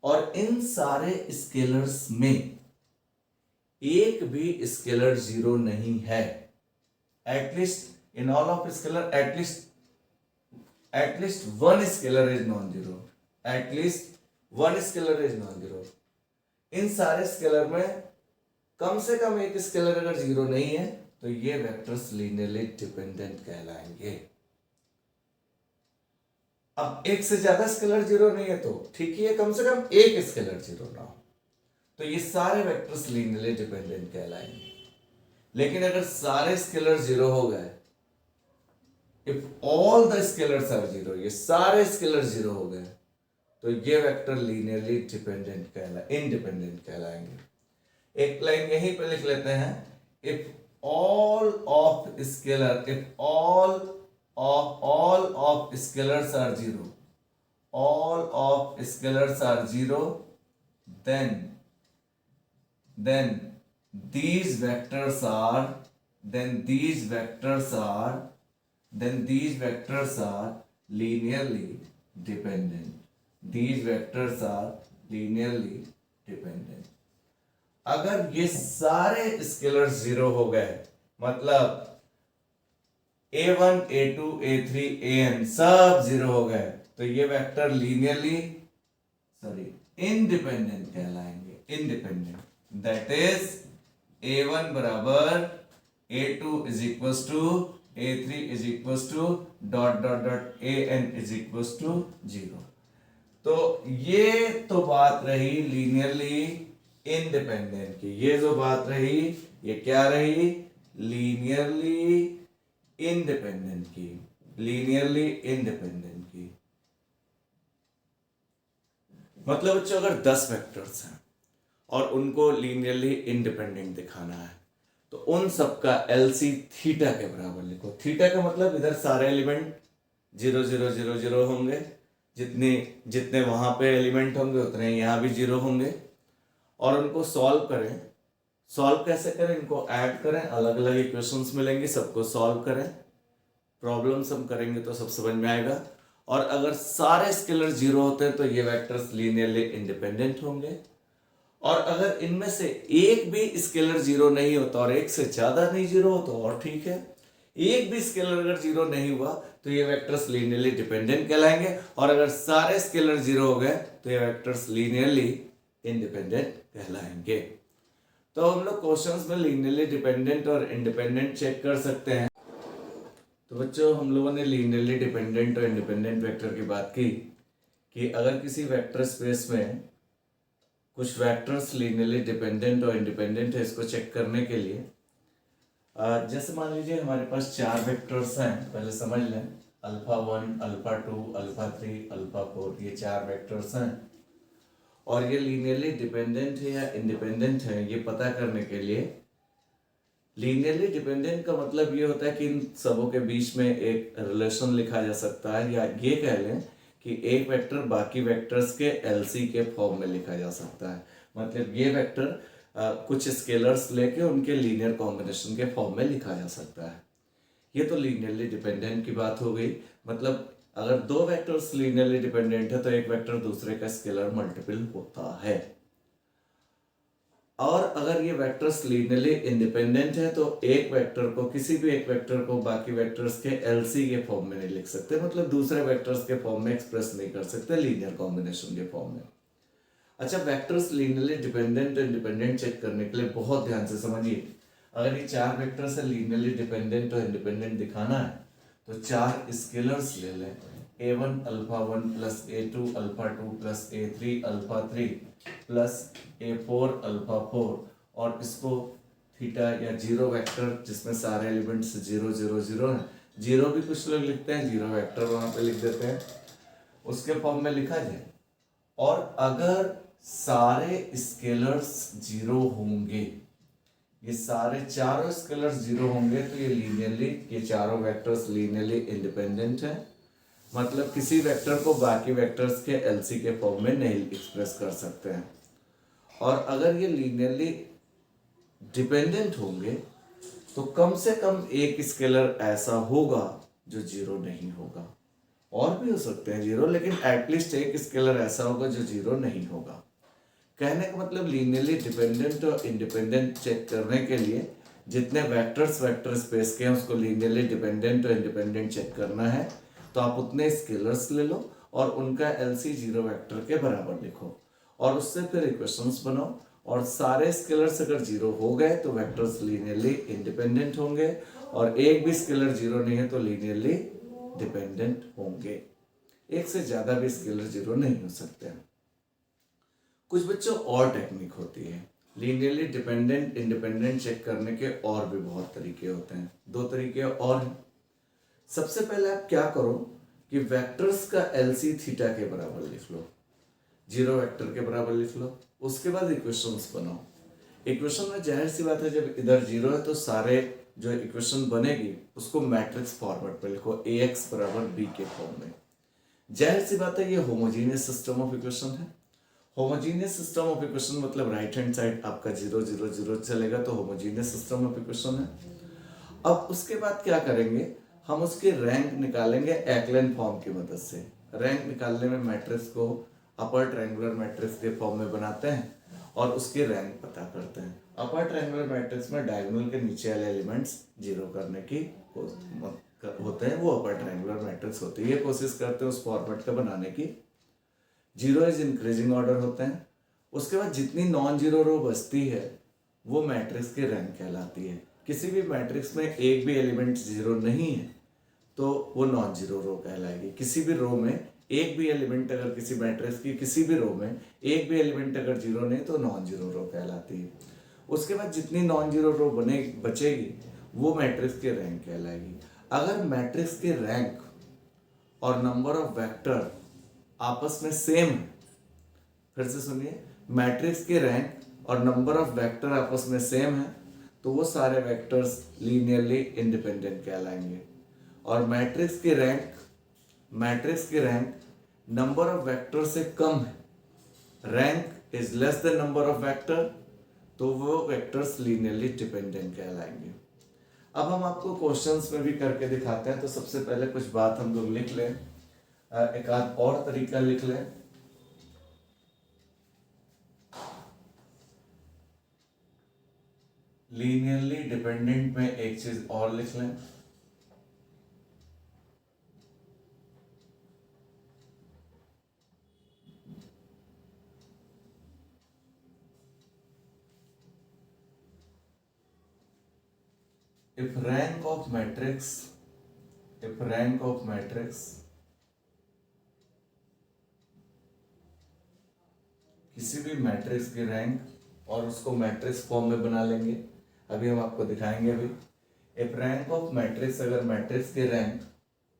और इन सारे स्केलर्स में एक भी स्केलर जीरो नहीं है, at least in all of scalar at least one scalar is non zero, at least one scalar is non zero. इन सारे स्केलर में कम से कम एक स्केलर अगर जीरो नहीं है तो ये वेक्टर्स लीनियरली डिपेंडेंट कहलाएंगे। अब एक से ज्यादा स्केलर जीरो नहीं है तो ठीक ही है, कम से कम एक स्केलर जीरो ना हो, तो ये सारे वेक्टर्स लीनियरली डिपेंडेंट कहलाएंगे। लेकिन अगर सारे स्केलर जीरो हो गए, if all the scalars are zero, ये सारे स्केलर जीरो हो गए, तो ये वेक्टर लीनियरली इंडिपेंडेंट कहलाएंगे। एक लाइन यहीं पे लिख लेते हैं, if all of scalars are zero, all of scalars are zero, then these vectors are linearly dependent. These vectors are linearly dependent. अगर ये सारे स्केलर्स जीरो हो गए, मतलब a1, a2, a3, an सब जीरो हो गए, तो ये वेक्टर इंडिपेंडेंट कहलाएंगे। इंडिपेंडेंट, दैट इज a1 बराबर a2 is equal to a3 is equal to dot dot dot an is equal to zero. तो ये तो बात रही लीनियरली इंडिपेंडेंट की। ये जो बात रही ये क्या रही, लीनियरली इंडिपेंडेंट की। लीनियरली इंडिपेंडेंट की मतलब बच्चों अगर 10 वेक्टर्स हैं और उनको लीनियरली इंडिपेंडेंट दिखाना है तो उन सबका एलसी थीटा के बराबर लिखो। थीटा का मतलब इधर सारे एलिमेंट 0 0 0 0 होंगे, जितने वहां पे एलिमेंट होंगे उतने यहाँ भी जीरो होंगे, और उनको सॉल्व करें। सॉल्व कैसे करें, इनको ऐड करें, अलग अलग इक्वेशंस मिलेंगे, सबको सॉल्व करें, प्रॉब्लम्स हम करेंगे तो सब समझ में आएगा। और अगर सारे स्केलर जीरो होते हैं तो ये वेक्टर्स लीनियरली इंडिपेंडेंट होंगे, और अगर इनमें से एक भी स्केलर जीरो नहीं होता और एक से ज्यादा नहीं जीरो हो तो और ठीक है, एक भी स्केलर अगर जीरो नहीं हुआ तो ये वेक्टर्स लीनियरली डिपेंडेंट कहलाएंगे, और अगर सारे स्केलर जीरो हो गए तो ये वेक्टर्स लीनियरली इंडिपेंडेंट कहलाएंगे। तो हम लोग क्वेश्चंस में लीनियरली डिपेंडेंट और इंडिपेंडेंट चेक कर सकते हैं। तो बच्चों हम लोगों ने लीनियरली डिपेंडेंट और इंडिपेंडेंट वेक्टर की बात की कि अगर किसी वेक्टर स्पेस में कुछ वेक्टर्स लीनियरली डिपेंडेंट और इंडिपेंडेंट है, इसको चेक करने के लिए जैसे मान लीजिए हमारे पास 4 वेक्टर्स हैं, पहले समझ लें, अल्फा 1, अल्फा 2, अल्फा 3, अल्फा 4, ये 4 वेक्टर्स हैं, और ये लीनियरली डिपेंडेंट है या इंडिपेंडेंट है ये पता करने के लिए लीनियरली डिपेंडेंट का मतलब ये होता है कि इन सबों के बीच में एक रिलेशन लिखा जा सकता है, या ये कह लें कि एक वेक्टर बाकी वेक्टर्स के एलसी के फॉर्म में लिखा जा सकता है। मतलब ये वेक्टर कुछ स्केलर्स लेके उनके लीनियर कॉम्बिनेशन के फॉर्म में लिखा जा सकता है। ये तो लीनियरली डिपेंडेंट की बात हो गई। मतलब अगर 2 वेक्टर्स लीनियरली डिपेंडेंट है तो एक वेक्टर दूसरे का स्केलर मल्टीपल होता है। और अगर ये वेक्टर्स लीनियरली इंडिपेंडेंट है तो एक वेक्टर को, किसी भी एक वेक्टर को बाकी वेक्टर्स के एलसी के फॉर्म में नहीं लिख सकते, मतलब दूसरे वेक्टर्स के फॉर्म में एक्सप्रेस नहीं कर सकते लीनियर कॉम्बिनेशन के फॉर्म में। अच्छा, वेक्टर्स लीनियरली डिपेंडेंट और इंडिपेंडेंट चेक करने के लिए बहुत ध्यान से समझिए। अगर ये 4 वेक्टर से लीनियरली डिपेंडेंट और इंडिपेंडेंट दिखाना है तो 4 स्केलर्स ले लें, a1 alpha 1 plus a2 alpha 2 plus a3 alpha 3 plus a4 alpha 4, और इसको थीटा या जीरो वेक्टर जिसमें सारे एलिमेंट्स 0 0 0 हैं, जीरो भी कुछ लोग लिखते हैं, जीरो वेक्टर वहां पे लिख देते हैं, उसके फॉर्म में लिखा जाए। और अगर सारे स्केलर्स जीरो होंगे, ये सारे चारों स्केलर्स जीरो होंगे तो ये चारों वेक्टर्स लीनियरली इंडिपेंडेंट है। मतलब किसी वेक्टर को बाकी वेक्टर्स के एलसी के फॉर्म में नहीं एक्सप्रेस कर सकते हैं। और अगर ये लीनियरली डिपेंडेंट होंगे तो कम से कम एक स्केलर ऐसा होगा जो जीरो नहीं होगा। और भी हो सकते हैं जीरो, लेकिन एटलीस्ट एक स्केलर ऐसा होगा जो जीरो नहीं होगा। कहने का मतलब लीनियरली डिपेंडेंट और इंडिपेंडेंट चेक करने के लिए जितने वेक्टर्स वेक्टर स्पेस के हैं उसको लीनियरली डिपेंडेंट और इंडिपेंडेंट चेक करना है तो आप उतने स्केलर्स ले लो और उनका एलसी जीरो वेक्टर के बराबर लिखो और उससे फिर इक्वेशंस बनाओ। और सारे स्केलर्स अगर जीरो हो गए तो वेक्टर्स लीनियरली इंडिपेंडेंट होंगे और एक भी स्केलर जीरो नहीं है तो लीनियरली डिपेंडेंट होंगे। एक से ज्यादा भी स्केलर जीरो नहीं हो सकते हैं। कुछ बच्चों और टेक्निक होती है लीनियरली डिपेंडेंट इंडिपेंडेंट चेक करने के, और भी बहुत तरीके होते हैं। दो तरीके और हैं। सबसे पहले आप क्या करो कि वेक्टर्स का एलसी थीटा के बराबर लिख लो, जीरो वेक्टर के बराबर लिख लो। उसके बाद इक्वेशंस बनाओ। इक्वेशन में जाहिर सी बात है जब इधर जीरो है तो सारे जो इक्वेशन बनेगी उसको मैट्रिक्स फॉर्मेट पे लिखो, ए एक्स बराबर बी के फॉर्म में। जाहिर सी बात है ये होमोजीनियस सिस्टम ऑफ इक्वेशन है। होमोजीनियस सिस्टम ऑफ इक्वेशन मतलब राइट हैंड साइड आपका जीरो जीरो जीरो चलेगा तो होमोजीनियस सिस्टम ऑफ इक्वेशन है। अब उसके बाद क्या करेंगे, हम उसके रैंक निकालेंगे एक्लेन फॉर्म की मदद से। रैंक निकालने में मैट्रिक्स को अपर ट्रायंगुलर मैट्रिक्स के फॉर्म में बनाते हैं और उसके रैंक पता करते हैं। अपर ट्रायंगुलर मैट्रिक्स में डायगोनल के नीचे वाले एलिमेंट्स जीरो करने की होते हैं, वो अपर ट्रायंगुलर मैट्रिक्स होती है। ये कोशिश करते हैं उस फॉर्मेट का बनाने की। जीरो इज इंक्रीजिंग ऑर्डर होते हैं। उसके बाद जितनी नॉन जीरो रो बचती है वो मैट्रिक्स की रैंक कहलाती है। किसी भी मैट्रिक्स में एक भी एलिमेंट जीरो नहीं है तो वो नॉन जीरो रो कहलाएगी। किसी भी रो में एक भी एलिमेंट अगर किसी मैट्रिक्स की किसी भी रो में एक भी एलिमेंट अगर जीरो नहीं तो नॉन जीरो रो कहलाती है। उसके बाद जितनी नॉन जीरो रो बचेगी वो मैट्रिक्स की रैंक कहलाएगी। अगर मैट्रिक्स की रैंक और नंबर ऑफ वेक्टर आपस में सेम है, फिर से सुनिए, मैट्रिक्स की रैंक और नंबर ऑफ वेक्टर आपस में सेम है तो वो सारे वेक्टर्स लीनियरली इंडिपेंडेंट कहलाएंगे। और मैट्रिक्स की रैंक नंबर ऑफ वेक्टर से कम है, rank is less than number of vector, तो वो वेक्टर्स लीनियरली डिपेंडेंट कहलाएंगे। अब हम आपको क्वेश्चंस में भी करके दिखाते हैं। तो सबसे पहले कुछ बात हम लोग लिख लें, एक आध और तरीका लिख लें। लीनियरली डिपेंडेंट में एक चीज और लिख लें, if rank of matrix किसी भी मैट्रिक्स की रैंक, और उसको मैट्रिक्स फॉर्म में बना लेंगे, अभी हम आपको दिखाएंगे। अभी इफ रैंक ऑफ मैट्रिक्स, अगर मैट्रिक्स की रैंक,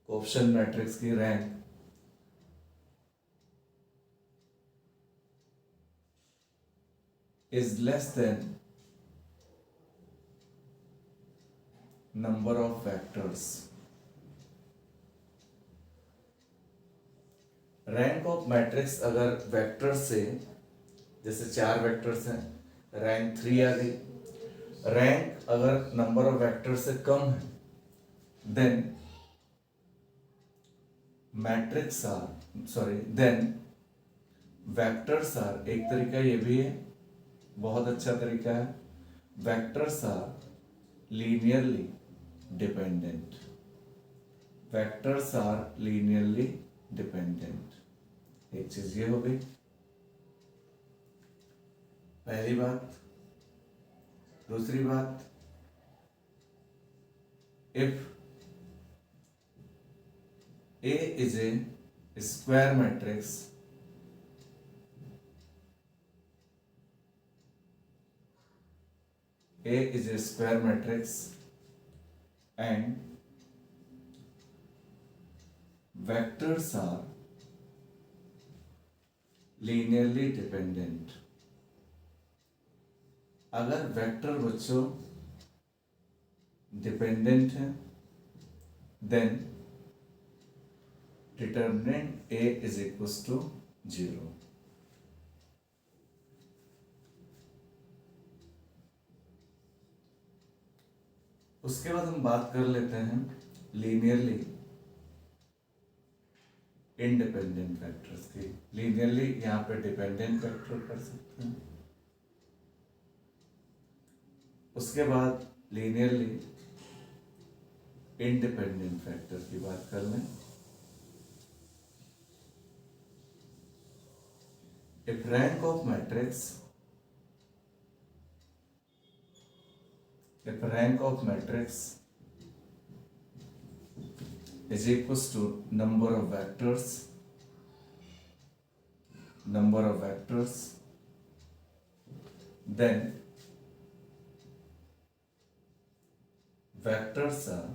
ऑप्शन मैट्रिक्स की rank is less than number of vectors, rank of matrix अगर वेक्टर से, जैसे 4 वेक्टर्स हैं, रैंक 3 आ गई। रैंक अगर नंबर ऑफ वेक्टर से कम है देन देन वेक्टर्स आर, एक तरीका ये भी है, बहुत अच्छा तरीका है, vectors are linearly dependent. Vectors are linearly dependent. एक चीज ये हो गई पहली बात। दूसरी बात, if A is a square matrix and vectors are linearly dependent। अगर वेक्टर बच्चों डिपेंडेंट है then determinant A is equal to 0। उसके बाद हम बात कर लेते हैं लीनियरली इंडिपेंडेंट वेक्टर्स की। लीनियरली यहाँ पे डिपेंडेंट वेक्टर कर सकते हैं, उसके बाद लीनियरली इंडिपेंडेंट वेक्टर की बात कर लें। If rank of matrix is equals to number of vectors, then vectors are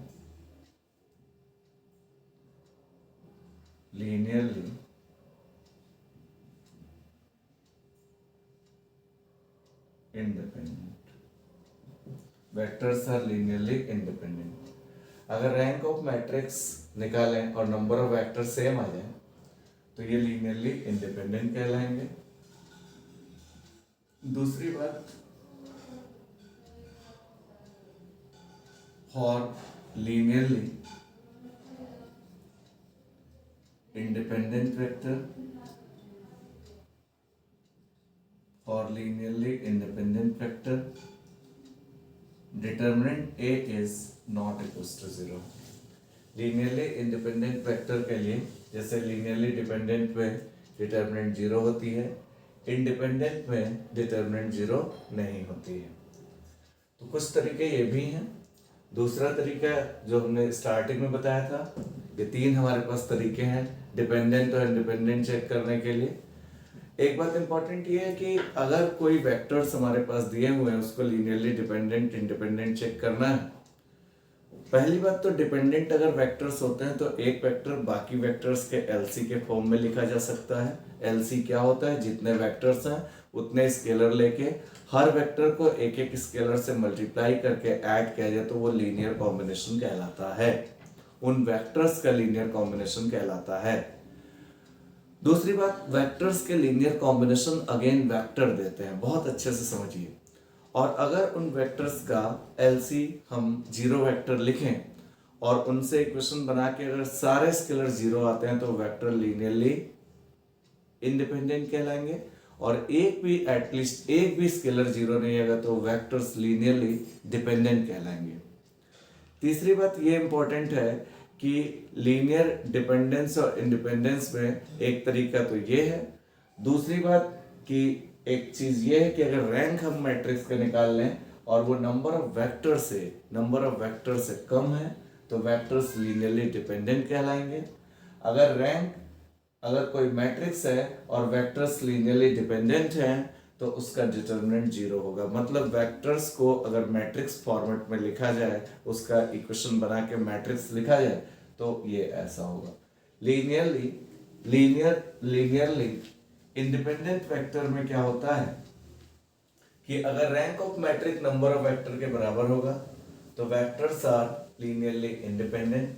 linearly independent। Vectors are linearly independent. अगर रैंक ऑफ मैट्रिक्स निकालें और नंबर ऑफ वेक्टर सेम आ जाए तो ये लीनियरली इंडिपेंडेंट कहलाएंगे। दूसरी बात, for linearly independent vector, determinant A is not equals to 0। Linearly independent vector के लिए जैसे लीनियरली डिपेंडेंट में डिटर्मिनेंट 0 होती है, इंडिपेंडेंट में डिटर्मिनेंट 0 नहीं होती है। तो कुछ तरीके ये भी हैं। दूसरा तरीका जो हमने स्टार्टिंग में बताया था, ये 3 हमारे पास तरीके हैं डिपेंडेंट और इंडिपेंडेंट चेक करने के लिए। एक बात इंपॉर्टेंट ये है कि अगर कोई वेक्टर्स हमारे पास दिए हुए हैं उसको लीनियरली डिपेंडेंट इंडिपेंडेंट चेक करना है। पहली बात तो डिपेंडेंट अगर वेक्टर्स होते हैं तो एक वेक्टर बाकी वेक्टर्स के एलसी के फॉर्म में लिखा जा सकता है। एलसी क्या होता है, जितने वेक्टर्स हैं उतने स्केलर लेके हर वेक्टर को एक एक स्केलर से मल्टीप्लाई करके ऐड किया जाए तो वो लीनियर कॉम्बिनेशन कहलाता है, उन वेक्टर्स का लीनियर कॉम्बिनेशन कहलाता है। दूसरी बात, वेक्टर्स के लीनियर कॉम्बिनेशन अगेन वेक्टर देते हैं, बहुत अच्छे से समझिए। और अगर उन वेक्टर्स का एलसी हम 0 वेक्टर लिखें और उनसे इक्वेशन बना के अगर सारे स्केलर 0 आते हैं तो वेक्टर लीनियरली इंडिपेंडेंट कहलाएंगे। और एक भी एटलीस्ट एक भी स्केलर 0 नहीं आएगा तो वेक्टर्स लीनियरली डिपेंडेंट कहलाएंगे। तीसरी बात ये इंपॉर्टेंट है कि लीनियर डिपेंडेंस और इंडिपेंडेंस में एक तरीका तो ये है। दूसरी बात कि एक चीज ये है कि अगर रैंक हम मैट्रिक्स का निकाल लें और वो नंबर ऑफ वेक्टर से कम है तो वेक्टर्स लीनियरली डिपेंडेंट कहलाएंगे। अगर कोई मैट्रिक्स है और वेक्टर्स लीनियरली डिपेंडेंट हैं तो उसका डिटर्मिनेंट 0 होगा। मतलब वेक्टर्स को अगर मैट्रिक्स फॉर्मेट में लिखा जाए, उसका इक्वेशन बना के मैट्रिक्स लिखा जाए तो ये ऐसा होगा। लीनियरली इंडिपेंडेंट वेक्टर में क्या होता है कि अगर rank of matrix number of vector के बराबर होगा तो वेक्टर्स आर लीनियरली इंडिपेंडेंट।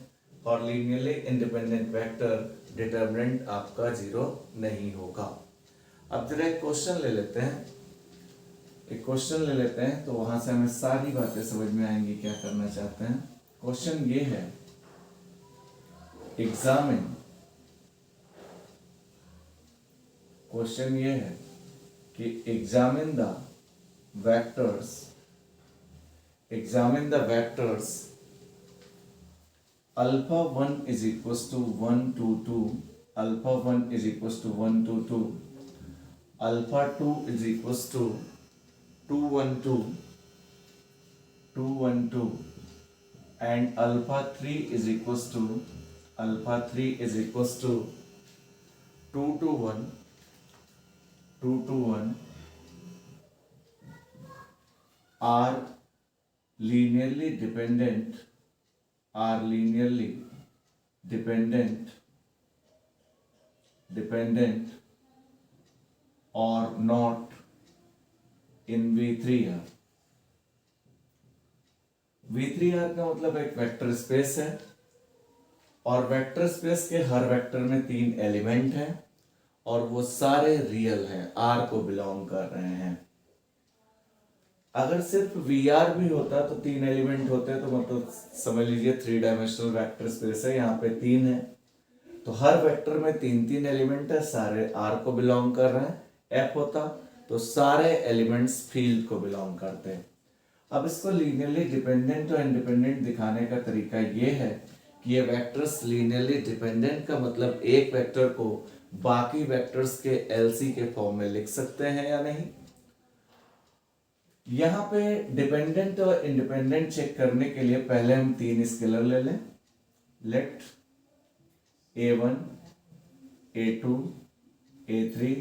और लीनियरली इंडिपेंडेंट वेक्टर डिटर्मिनेंट आपका 0 नहीं होगा। अब जरा एक क्वेश्चन ले लेते हैं, तो वहां से हमें सारी बातें समझ में आएंगी क्या करना चाहते हैं। क्वेश्चन ये है, examine the vectors alpha 1 is equals to 1 2 2, alpha 1 is equals to 1 2 2, alpha 2 is equals to 2 1 2 2 1 2, and alpha 3 is equals to 2 2 1 2 2 1 are linearly dependent or not in V3R। V3R का मतलब एक वेक्टर स्पेस है और vector space के हर vector में 3 element हैं और वो सारे रियल हैं, आर को बिलोंग कर रहे हैं। अगर सिर्फ वी आर भी होता तो 3 एलिमेंट होते तो मतलब समझ लीजिए 3 डायमेंशनल वेक्टर स्पेस है, यहाँ पे 3 है, तो हर वेक्टर में 3 एलिमेंट है, सारे आर को बिलोंग कर रहे हैं। एफ होता तो सारे एलिमेंट्स फील्ड को बिलोंग करते हैं। अब इसको लीनियरली डिपेंडेंट और इंडिपेंडेंट दिखाने का तरीका ये है कि ये वेक्टर्स लीनियरली डिपेंडेंट का मतलब एक वेक्टर को बाकी वेक्टर्स के एलसी के फॉर्म में लिख सकते हैं या नहीं। यहां पे डिपेंडेंट और इंडिपेंडेंट चेक करने के लिए पहले हम 3 स्केलर ले लें। Let a1 a2 a3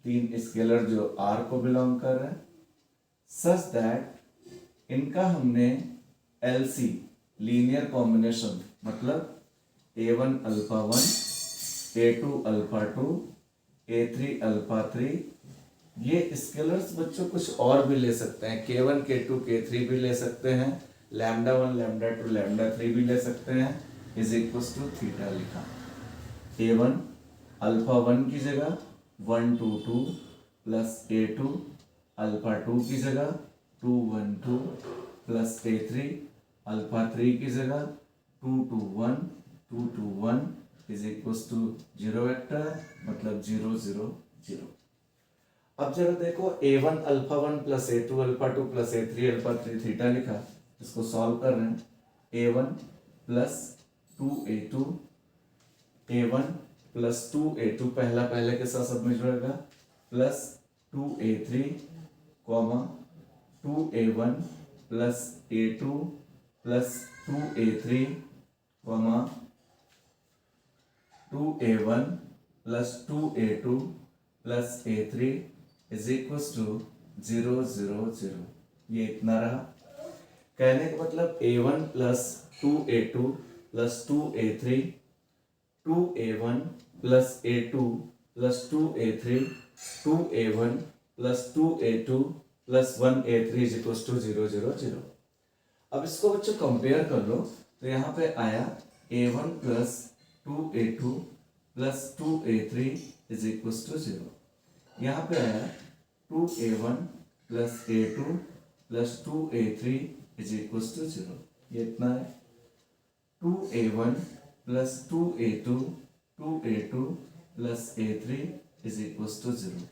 3 scalar जो r को बिलोंग कर रहे हैं, सच दैट इनका हमने LC लीनियर कॉम्बिनेशन मतलब a1 alpha 1 a2 alpha 2 a3 alpha 3, ये स्केलर्स बच्चों कुछ और भी ले सकते हैं, k1 k2 k3 भी ले सकते हैं, लैम्डा 1 लैम्डा 2 लैम्डा 3 भी ले सकते हैं, इज इक्वल्स टू थीटा लिखा। a1 अल्फा 1 की जगह 1 2 2 प्लस a2 अल्फा 2 की जगह 2 1 2 प्लस a3 अल्फा 3 की जगह 2 2 1 2 2 1 इज इक्वल्स टू 0 वेक्टर मतलब 0 0 0। अब जरा देखो a1 alpha 1 plus a2 alpha 2 plus a3 alpha 3 theta लिखा, इसको सॉल्व कर रहे हैं। a1 plus 2a2 a1 plus 2a2 पहला पहले के साथ सब में जुड़ेगा plus 2a3 comma 2a1 plus a2 plus 2a3 comma 2a1 plus 2a2 plus a3 is equal to 0 0 0। ये इतना रहा। कहने का मतलब a1 plus 2a2 plus 2a3 2a1 plus a2 plus 2a3 2a1 plus 2a2 plus 1a3 is equal to 0 0 0। अब इसको बच्चों compare कर लो तो यहाँ पे आया a1 plus 2a2 plus 2a3 is equal to 0। यहाँ पे आया 2a1 plus a2 plus 2a3 is equal to 0। ये इतना है 2a1 plus 2a2 2a2 plus a3 is equal to 0।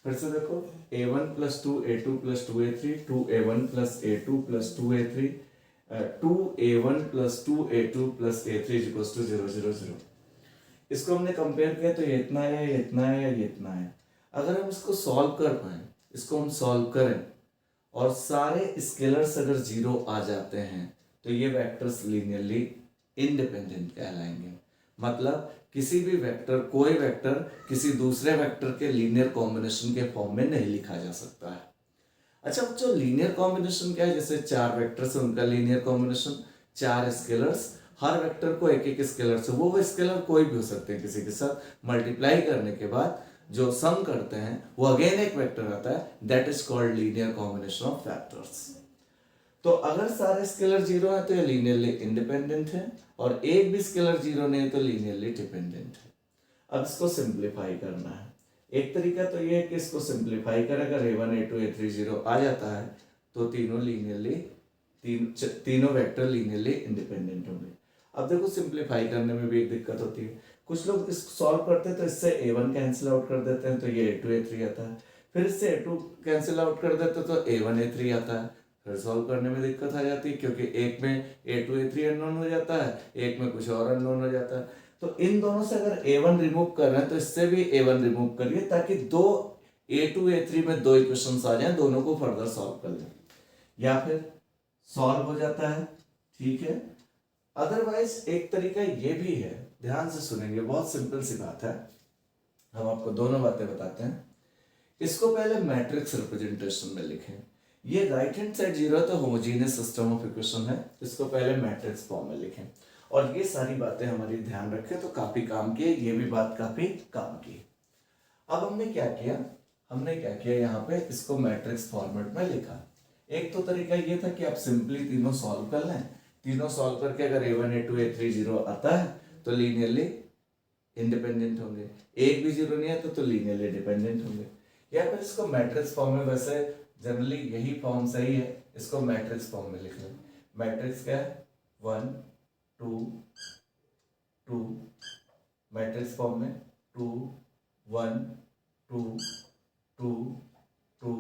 फिर से देखो a1 plus 2a2 plus 2a3 2a1 plus a2 plus 2a3 2a1 plus 2a2 plus a3 is equal to 0 0 0। इसको हमने compare किया तो ये इतना है, ये इतना है, ये इतना है। अगर हम इसको सॉल्व कर पाए, इसको हम सॉल्व करें और सारे स्केलर्स अगर 0 आ जाते हैं तो ये वेक्टर्स लीनियरली इंडिपेंडेंट कहलाएंगे। मतलब किसी भी वेक्टर, कोई वेक्टर किसी दूसरे वेक्टर के लीनियर कॉम्बिनेशन के फॉर्म में नहीं लिखा जा सकता है। अच्छा बच्चों, लीनियर कॉम्बिनेशन क्या है? जैसे 4 वेक्टर्स है उनका लीनियर कॉम्बिनेशन, 4 स्केलर्स, हर वेक्टर को एक एक स्केलर से, वो स्केलर कोई भी हो सकते हैं, किसी के साथ मल्टीप्लाई करने के बाद जो सम करते हैं वो अगेन एक वेक्टर आता है, that is called linear combination of vectors. तो अगर सारे स्केलर 0 है तो ये लीनियरली इंडिपेंडेंट है और एक भी स्केलर 0 नहीं है तो लीनियरली डिपेंडेंट है। अब इसको सिंप्लीफाई करना है। एक तरीका तो ये है कि इसको सिंप्लीफाई कर, अगर a1 a2 a3 0 आ जाता है तो तीनों लीनियरली तीनों वेक्टर लीनियरली इंडिपेंडेंट होंगे। अब देखो सिंप्लीफाई करने में भी एक दिक्कत होती है। कुछ लोग इसको सॉल्व करते हैं तो इससे a1 कैंसिल आउट कर देते हैं तो ये a2 a3 आता है, फिर इससे a2 कैंसिल आउट कर देते हैं तो a1 a3 आता है। फिर सॉल्व करने में दिक्कत आ जाती है क्योंकि एक में a2 a3 अननोन हो जाता है, एक में कुछ और अननोन हो जाता है। तो इन दोनों से अगर a1 रिमूव कर रहे हैं तो इससे भी a1 रिमूव करिए ताकि दो a2 a3 में 2 इक्वेशंस आ जाएं, दोनों को फर्दर सॉल्व कर लें या फिर सॉल्व हो जाता है। ठीक है। अदरवाइज एक तरीका ये भी है, ध्यान से सुनेंगे, बहुत सिंपल सी बात है, हम आपको दोनों बातें बताते हैं। इसको पहले मैट्रिक्स रिप्रेजेंटेशन में लिखें। ये राइट हैंड साइड 0 है तो होमोजेनियस सिस्टम ऑफ इक्वेशन है, इसको पहले मैट्रिक्स फॉर्म में लिखें और ये सारी बातें हमारी ध्यान रखें तो काफी काम की, ये भी बात काफी काम की। अब हमने क्या किया यहाँ पे इसको मैट्रिक्स फॉर्मेट में लिखा। एक तो तरीका ये था कि आप सिंपली तीनों सॉल्व कर लें, तीनों सॉल्व करके अगर A1 A2 A3 0 आता है तो लीनियरली इंडिपेंडेंट होंगे, एक भी जीरो नहीं आता तो लीनियरली डिपेंडेंट होंगे। या फिर इसको मैट्रिक्स फॉर्म में, वैसे जनरली यही फॉर्म सही है, इसको मैट्रिक्स फॉर्म में लिख लें। मैट्रिक्स क्या है? 1 2 2, मैट्रिक्स फॉर्म में 2 1 2 2 2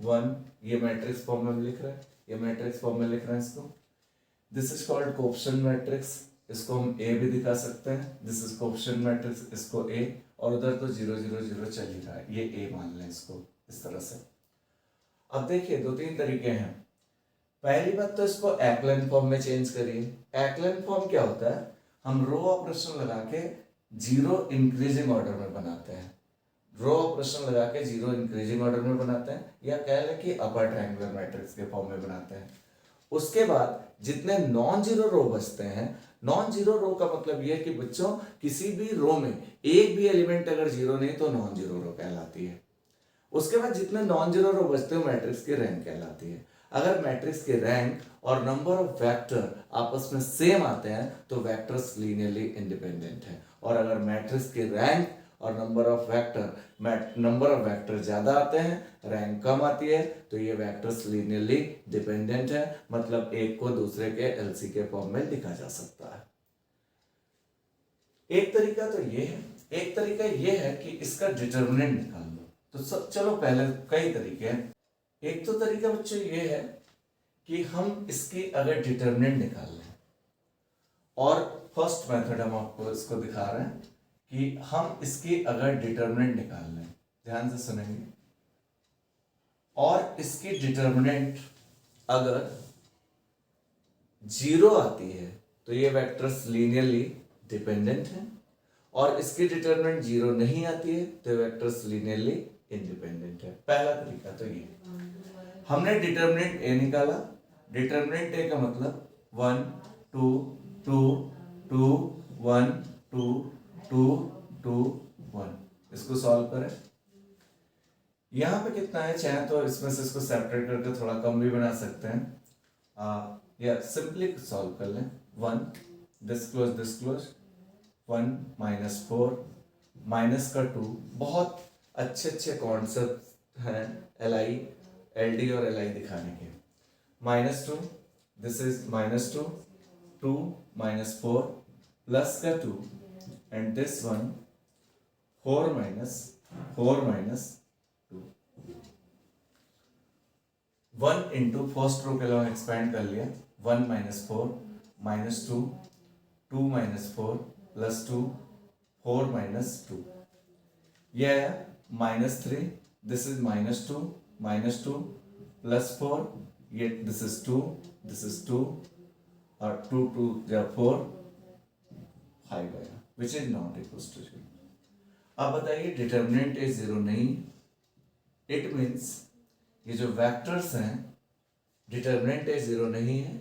1, ये मैट्रिक्स फॉर्म में लिख रहे हैं, ये मैट्रिक्स फॉर्म में लिख रहे हैं इसको। This is called coefficient matrix, इसको हम ए भी दिखा सकते हैं, दिस इज कोएफिशिएंट मैट्रिक्स, इसको ए, और उधर तो 0 0 0 चल ही रहा है, ये ए मान लें इसको इस तरह से। अब देखिए दो तीन तरीके हैं। पहली बात तो इसको एक्लेन फॉर्म में चेंज करिए। एक्लेन फॉर्म क्या होता है? हम रो ऑपरेशन लगा के जीरो इंक्रीजिंग ऑर्डर में बनाते हैं, रो ऑपरेशन लगा के जीरो इंक्रीजिंग ऑर्डर में बनाते हैं, या कह लें कि अपर ट्रायंगुलर मैट्रिक्स के फॉर्म में बनाते हैं। उसके बाद जितने नॉन जीरो रो बचते हैं, नॉन जीरो रो का मतलब यह है कि बच्चों किसी भी रो में एक भी एलिमेंट अगर जीरो नहीं तो नॉन जीरो रो कहलाती है। उसके बाद जितने नॉन जीरो रो बचते हैं मैट्रिक्स की रैंक कहलाती है। अगर मैट्रिक्स के रैंक और नंबर ऑफ वेक्टर आपस में सेम आते हैं तो वेक्टर्स लीनियरली इंडिपेंडेंट है, और अगर मैट्रिक्स के रैंक और नंबर ऑफ वेक्टर ज्यादा आते हैं, रैंक कम आती है, तो ये वेक्टर्स लीनियरली डिपेंडेंट है, मतलब एक को दूसरे के एलसी के फॉर्म में लिखा जा सकता है। एक तरीका तो ये है, एक तरीका ये है कि इसका डिटर्मिनेंट निकाल लो। तो सब चलो पहले कई तरीके हैं। एक तो तरीका बच्चों ये है कि हम इसकी अगर डिटर्मिनेंट निकाल लें, और फर्स्ट मेथड हम आपको इसको दिखा रहे हैं कि हम इसकी अगर डिटर्मिनेंट निकाल लें, ध्यान से सुनेंगे, और इसकी डिटर्मिनेंट अगर जीरो आती है तो ये वेक्टर्स लीनियरली डिपेंडेंट हैं, और इसकी डिटर्मिनेंट जीरो नहीं आती है तो वेक्टर्स लीनियरली इंडिपेंडेंट है। पहला तरीका तो ये। हमने डिटर्मिनेंट ए निकाला, डिटर्मिनेंट ए का मतलब 1 2 2 2 1 2 2 2 1, इसको सॉल्व करें। यहां पे कितना है, चाहे तो इसमें से इसको सेपरेट करके थोड़ा कम भी बना सकते हैं, या सिंपली सॉल्व कर लें। 1 दिस क्लोज 1 -4 माइनस का 2, बहुत अच्छे कॉन्सेप्ट हैं LI LD और LI दिखाने के। -2 दिस इज -2 2 -4 प्लस का 2 and this one 4 minus 2, 1 into first row के लिए एक्सपेंड कर लिया, 1 -4 -2 2 -4 प्लस 2 4 -2, यह है -3, दिस इज -2 प्लस 4, ये दिस इज 2 और 2 2 4 5 आया, which is not equal to 0। अब बताइए डिटर्मिनेंट इज 0 नहीं, इट मीन्स ये जो वेक्टर्स हैं डिटर्मिनेंट इज 0 नहीं है,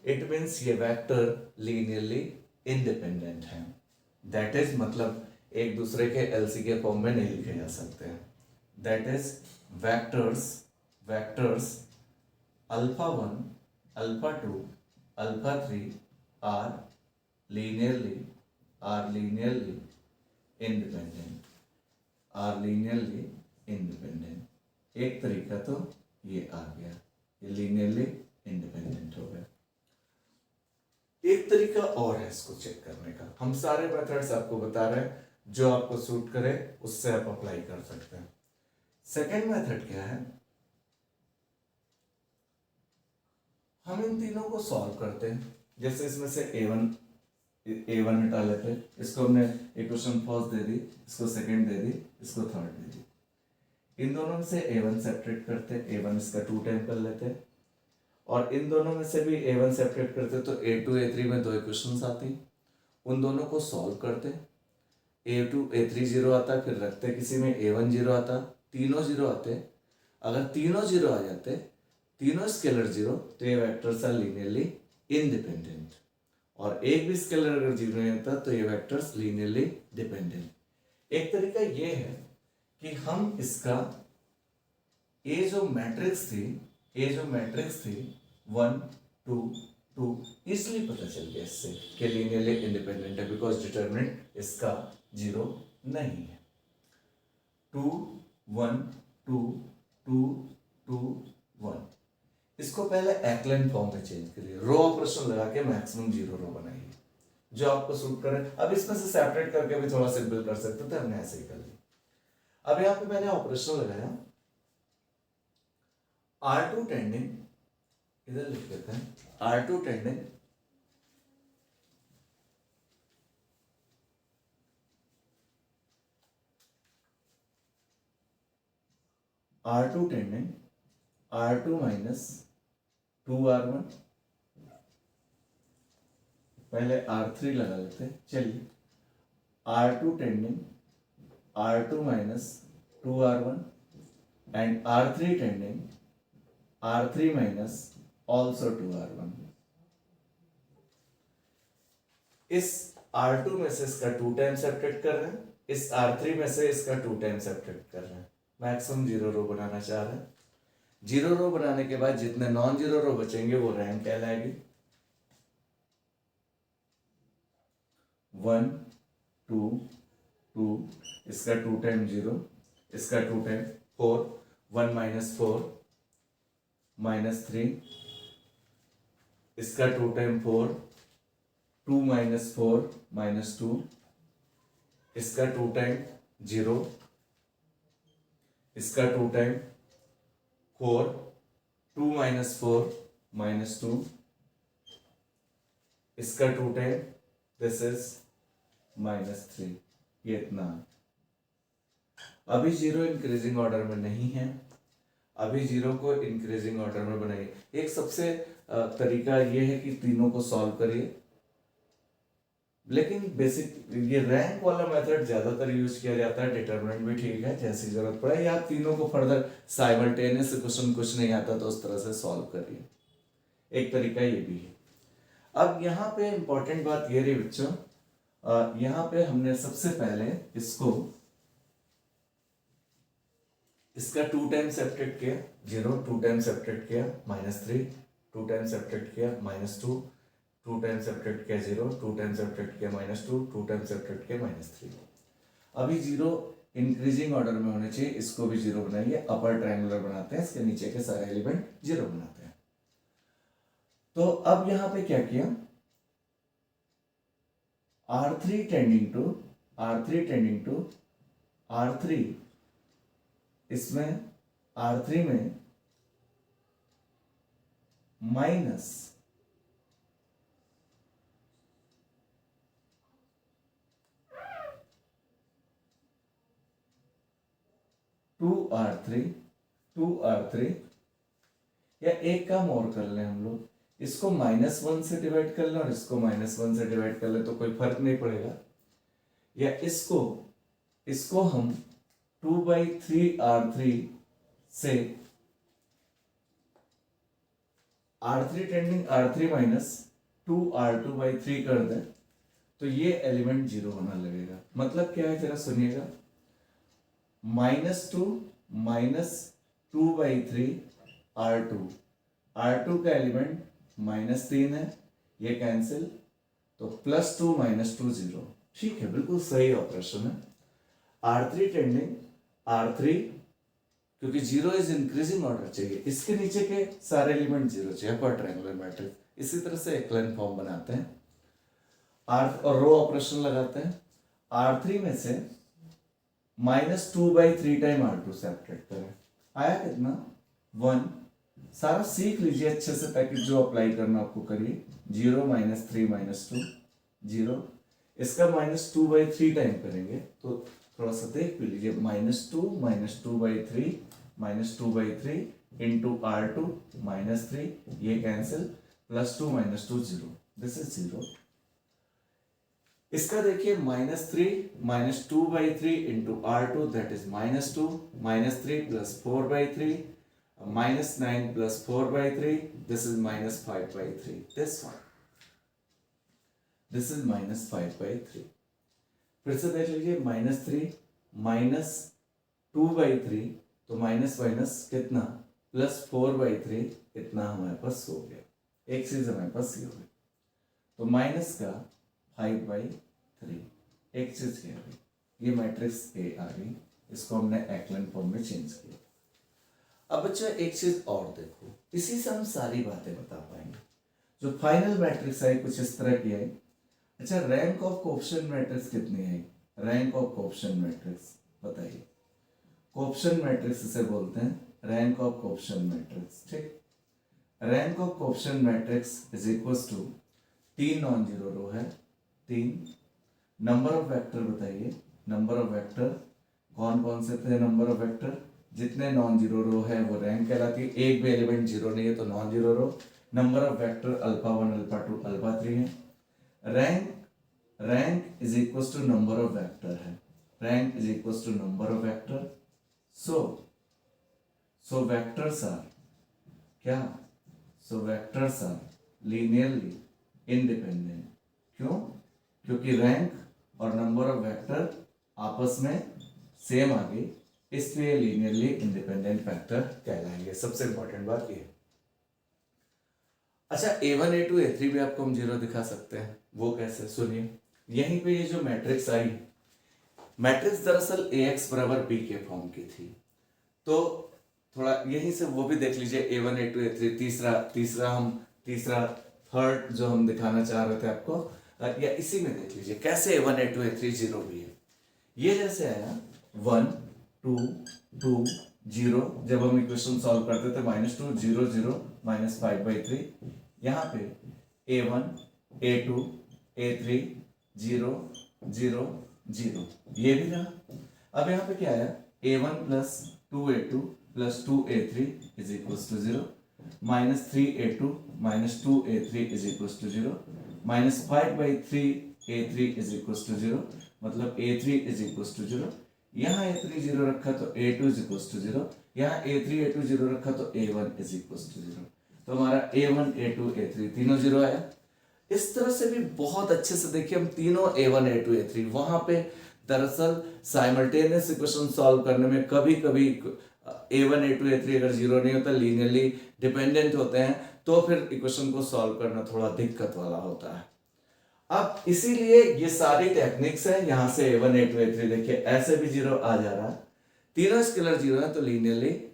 इट मीन्स ये वेक्टर लीनियरली इंडिपेंडेंट हैं। दैट इज मतलब एक दूसरे के एलसी के फॉर्म में नहीं लिखे जा सकते हैं। That is vectors alpha 1 alpha 2 alpha 3 are linearly independent. एक तरीका तो ये आ गया, ये लीनियरली इंडिपेंडेंट हो गया। एक तरीका और है इसको चेक करने का, हम सारे मेथड्स आपको बता रहे हैं, जो आपको सूट करे उससे आप अप्लाई कर सकते हैं। सेकेंड मेथड क्या है, हम इन तीनों को सॉल्व करते हैं। जैसे इसमें से A1 हटा लेते हैं, इसको हमने इक्वेशन फर्स्ट दे दी, इसको सेकंड दे दी, इसको थर्ड दे दी। इन दोनों में से A1 सेपरेट करते हैं, A1 इसका 2 टाइम कर लेते हैं, और इन दोनों में से भी A1 सेपरेट करते तो A2 A3 में 2 इक्वेशंस आती, उन दोनों को सॉल्व करते। A2 A3 0 आता, फिर रखते किसी में A1 0 आता, तीनों 0 आते। अगर तीनों 0 आ जाते, तीनों स्केलर 0, तो ये वेक्टर्स आर लीनियरली इंडिपेंडेंट, और एक भी स्केलर अगर 0 नहीं होता तो ये वेक्टर्स लीनियरली डिपेंडेंट। एक तरीका ये है कि हम इसका ये जो मैट्रिक्स थी 1 2 2 इसलिए पता चल गया इससे कि लीनियरली इंडिपेंडेंट है, बिकॉज डिटर्मिनेंट इसका 0 नहीं है। 2 1 2 2 2 1, इसको पहले एक्लेन फॉर्म में चेंज करिए, रो ऑपरेशन लगा के मैक्सिमम 0 रो बनाइए जो आपको सूट करे। अब इसमें से सेपरेट करके भी थोड़ा सिंपल कर सकते थे, हमने ऐसे ही कर लिया। अब यहाँ पे मैंने ऑपरेशन लगाया R2 टेंडिंग, इधर लिख देते हैं R2 tending R2 tending R2 minus 2R1, पहले R3 लगा लेते हैं। चलिए R2 tending R2 minus 2R1 and R3 tending R3 minus also 2R1। इस R2 में से इसका 2 टाइम्स सब्ट्रैक्ट कर रहे हैं, इस R3 में से इसका 2 टाइम्स सब्ट्रैक्ट कर रहे हैं, मैक्सिमम 0 रो बनाना चाह रहे हैं। 0 रो बनाने के बाद जितने नॉन 0 रो बचेंगे वो रैंक कहलाएगी। 1 2 2, इसका 2 टाइम 0, इसका 2 टाइम 4, 1 माइनस 4 माइनस 3, इसका 2 टाइम 4, 2 माइनस 4 माइनस 2, इसका 2 टाइम 0, इसका 2 टाइम 4, 2 माइनस 4 माइनस 2, इसका 2 टाइम, दिस इज माइनस 3। ये इतना। अभी 0 इंक्रीजिंग ऑर्डर में नहीं है, अभी 0 को इंक्रीजिंग ऑर्डर में बनाइए। एक सबसे तरीका ये है कि तीनों को सॉल्व करिए, लेकिन बेसिक ये रैंक वाला मेथड ज्यादातर यूज किया जाता है। डिटरमिनेंट भी ठीक है, जैसी जरूरत पड़े, या तीनों को फर्दर साइमल्टेनियस क्वेश्चन कुछ नहीं आता तो उस तरह से सॉल्व करिए, एक तरीका ये भी है। अब यहाँ पे इंपॉर्टेंट बात ये रही बच्चों, यहाँ पे हमने सबसे पहले इसका 2 टाइम सब्ट्रैक्ट किया, 0 2 टाइम सब्ट्रैक्ट किया -3, 2 टाइम सब्ट्रैक्ट किया -2, 2 टाइम सब्ट्रैक्ट किया 0, 2 टाइम सब्ट्रैक्ट किया -2, 2 टाइम सब्ट्रैक्ट किया -3। अभी 0 इंक्रीजिंग ऑर्डर में होने चाहिए, इसको भी 0 बनाइए, अपर ट्रायंगुलर बनाते हैं, इसके नीचे के सारे एलिमेंट 0 बनाते हैं। तो अब यहां पे क्या किया, R3 टेंडिंग टू R3, इसमें R3 में माइनस टू आर थ्री, या एक काम और कर लें हम लोग, इसको -1 से डिवाइड कर लें और इसको -1 से डिवाइड कर लें तो कोई फर्क नहीं पड़ेगा। या इसको हम 2/3 R3 से R3 tending R3 minus 2R2/3 कर दें तो ये एलिमेंट 0 होना लगेगा। मतलब क्या है, जरा सुनिएगा, -2 -2/3 R2 का एलिमेंट -3 है, ये कैंसिल, तो +2 -2 0। ठीक है, बिल्कुल सही ऑपरेशन है। R3 टेंडिंग R3, क्योंकि 0 इज इंक्रीजिंग ऑर्डर चाहिए, इसके नीचे के सारे एलिमेंट 0 चाहिए पर ट्रायंगुलर मैट्रिक्स। इसी तरह से एक्लेन फॉर्म बनाते हैं और रो ऑपरेशन लगाते हैं। R3 में से -2/3 टाइम R2 सब्ट्रैक्ट करें, आया कितना 1। सारा सीख लीजिए अच्छे से ताकि जो अप्लाई करना आपको करिए। 0 -3 -2 0, इसका -2/3 टाइम करेंगे तो थोड़ा सा देख भी लीजिए, -2/3 -2/3 इंटू R2 -3, ये कैंसिल, +2 -2 0, दिस इज 0। इसका देखिए -3 -2/3 into R2, that is -2, -3 + 4/3, -9 + 4/3, this is -5/3, this one, this is -5/3। फिर से देख लीजिए, -3 -2/3, तो माइनस माइनस कितना, +4/3, इतना हमारे पास हो गया। एक चीज हमारे पास ये हो गई, तो माइनस का 5/3, एक चीज क्या है, ये मैट्रिक्स ए आ गई, इसको हमने एक्लन फॉर्म में चेंज किया। अब बच्चा एक चीज और देखो, इसी से हम सारी बातें बता पाएंगे। जो फाइनल मैट्रिक्स आई कुछ इस तरह की आई। अच्छा, रैंक ऑफ कोएफिशिएंट मैट्रिक्स कितनी है? रैंक ऑफ कोएफिशिएंट मैट्रिक्स बताइए। कोएफिशिएंट मैट्रिक्स इसे बोलते हैं, रैंक ऑफ कोएफिशिएंट मैट्रिक्स। ठीक, rank of coefficient matrix is equals to 3 non zero row है, 3 नंबर ऑफ वेक्टर बताइए। नंबर ऑफ वेक्टर कौन कौन से थे? नंबर ऑफ वेक्टर जितने नॉन जीरो रो है वो रैंक कहलाती है, एक भी एलिमेंट जीरो नहीं है तो non zero row. Number of vector alpha 1 alpha 2 alpha 3 है। Rank is equals to number of vector है, rank is equals to number of vector. So vectors are क्या? So vectors are linearly independent. क्यों? क्योंकि rank और number of vector आपस में same आ गई, इसलिए लीनियरली इंडिपेंडेंट फैक्टर कहलाएंगे। सबसे इंपॉर्टेंट बात ये। अच्छा, a1 a2 a3 भी आपको हम जीरो दिखा सकते हैं, वो कैसे? सुनिए, यहीं पे ये जो मैट्रिक्स आई, मैट्रिक्स दरअसल ax बराबर b के फॉर्म की थी, तो थोड़ा यहीं से वो भी देख लीजिए, a1 a2 a3, तीसरा थर्ड जो हम दिखाना चाह रहे थे आपको, या इसी में देख लीजिए कैसे a1 a2 a3 जीरो भी है। ये जैसे आया 1 2 2 0, जब हम इक्वेशन सॉल्व करते थे -2 0 0 -5/3, यहाँ पे a1 a2 a3 0 0 0, ये भी रहा। अब यहाँ पे क्या आया? a1 plus 2a2 plus 2a3 is equals to 0, -3a2 -2a3 is equals to 0, -5/3a3 is equals to 0, मतलब a3 इज इक्वल्स टू 0। यहाँ a3 0 रखा तो a2 इज इक्वल्स टू 0, यहाँ a3 a2 0 रखा तो a1 इज इक्वल्स टू 0, तो हमारा a1 a2 a3 तीनों 0 आया। इस तरह से भी बहुत अच्छे से देखिए, हम तीनों a1 a2 a3 वहां पे दरअसल साइमल्टेनियस इक्वेशन सॉल्व करने में कभी कभी a1 a2 a3 अगर जीरो नहीं होता, लीनियरली डिपेंडेंट होते हैं, तो फिर इक्वेशन को सॉल्व करना थोड़ा दिक्कत वाला होता है। अब इसीलिए ये सारी टेक्निक्स है, यहां से a1 a2 a3 देखिए ऐसे भी जीरो आ जा रहा है, तीनों स्केलर जीरो है तो लीनियरली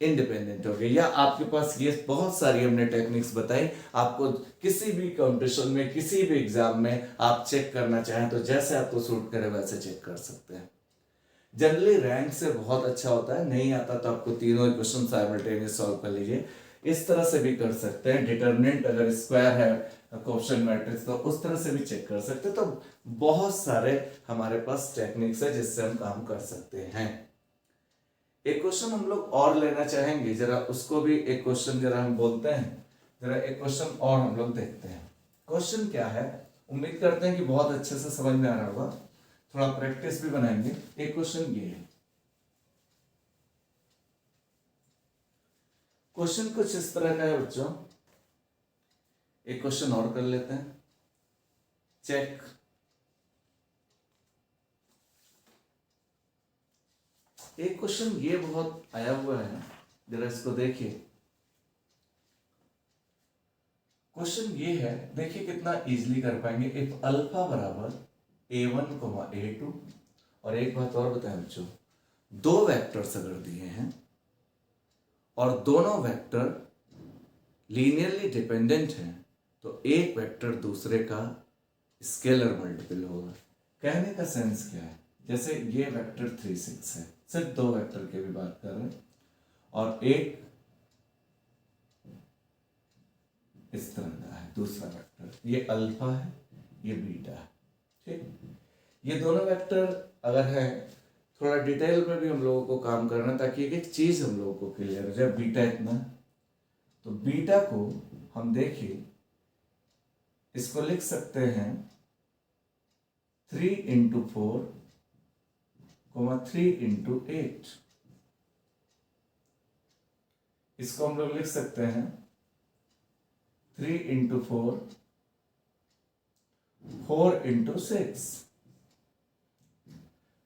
इंडिपेंडेंट हो गए। या आपके पास ये बहुत सारी हमने टेक्निक्स बताई, आपको किसी भी कंपटीशन में किसी भी एग्जाम में आप चेक करना चाहें तो जैसे आपको सूट करे वैसे चेक कर सकते हैं। जनरली रैंक से बहुत अच्छा होता है, नहीं आता तो आपको तीनों इक्वेशन साइमल्टेनियस सॉल्व कर लीजिए, इस तरह से भी कर सकते हैं। डिटरमिनेंट अगर स्क्वायर है कोएफिशिएंट मैट्रिक्स तो उस तरह से भी चेक कर सकते हैं। तो बहुत सारे हमारे पास टेक्निक्स है जिससे हम काम कर सकते हैं। एक क्वेश्चन हम लोग और लेना चाहेंगे, जरा उसको भी एक क्वेश्चन जरा हम बोलते हैं, जरा एक क्वेश्चन और हम लोग देखते हैं। क्वेश्चन क्या है, उम्मीद करते हैं कि बहुत अच्छे से समझ में आ रहा होगा, थोड़ा प्रैक्टिस भी बनाएंगे। एक क्वेश्चन ये है, क्वेश्चन कुछ इस तरह का है बच्चों। एक क्वेश्चन और कर लेते हैं, चेक। एक क्वेश्चन ये बहुत आया हुआ है, जरा इसको देखिए। क्वेश्चन ये है, देखिए कितना इजीली कर पाएंगे। इफ अल्फा बराबर a1, a2, और एक बात और बताएं बच्चों, दो वेक्टर्स अगर दिए हैं और दोनों वेक्टर लीनियरली डिपेंडेंट हैं तो एक वेक्टर दूसरे का स्केलर मल्टीपल होगा। कहने का सेंस क्या है, जैसे ये वेक्टर 3 6 है, सिर्फ दो वेक्टर की भी बात कर रहे हैं, और एक इस तरह का है दूसरा वेक्टर, ये अल्फा है ये बीटा है। ठीक, ये दोनों वेक्टर अगर है, थोड़ा डिटेल में भी हम लोगों को काम करना ताकि एक चीज हम लोगों को क्लियर हो जाए। बीटा इतना, तो बीटा को हम देखिए, इसको लिख सकते हैं 3 × 4, 3 × 8। इसको हम लोग लिख सकते हैं 3 × 4, 4 × 6।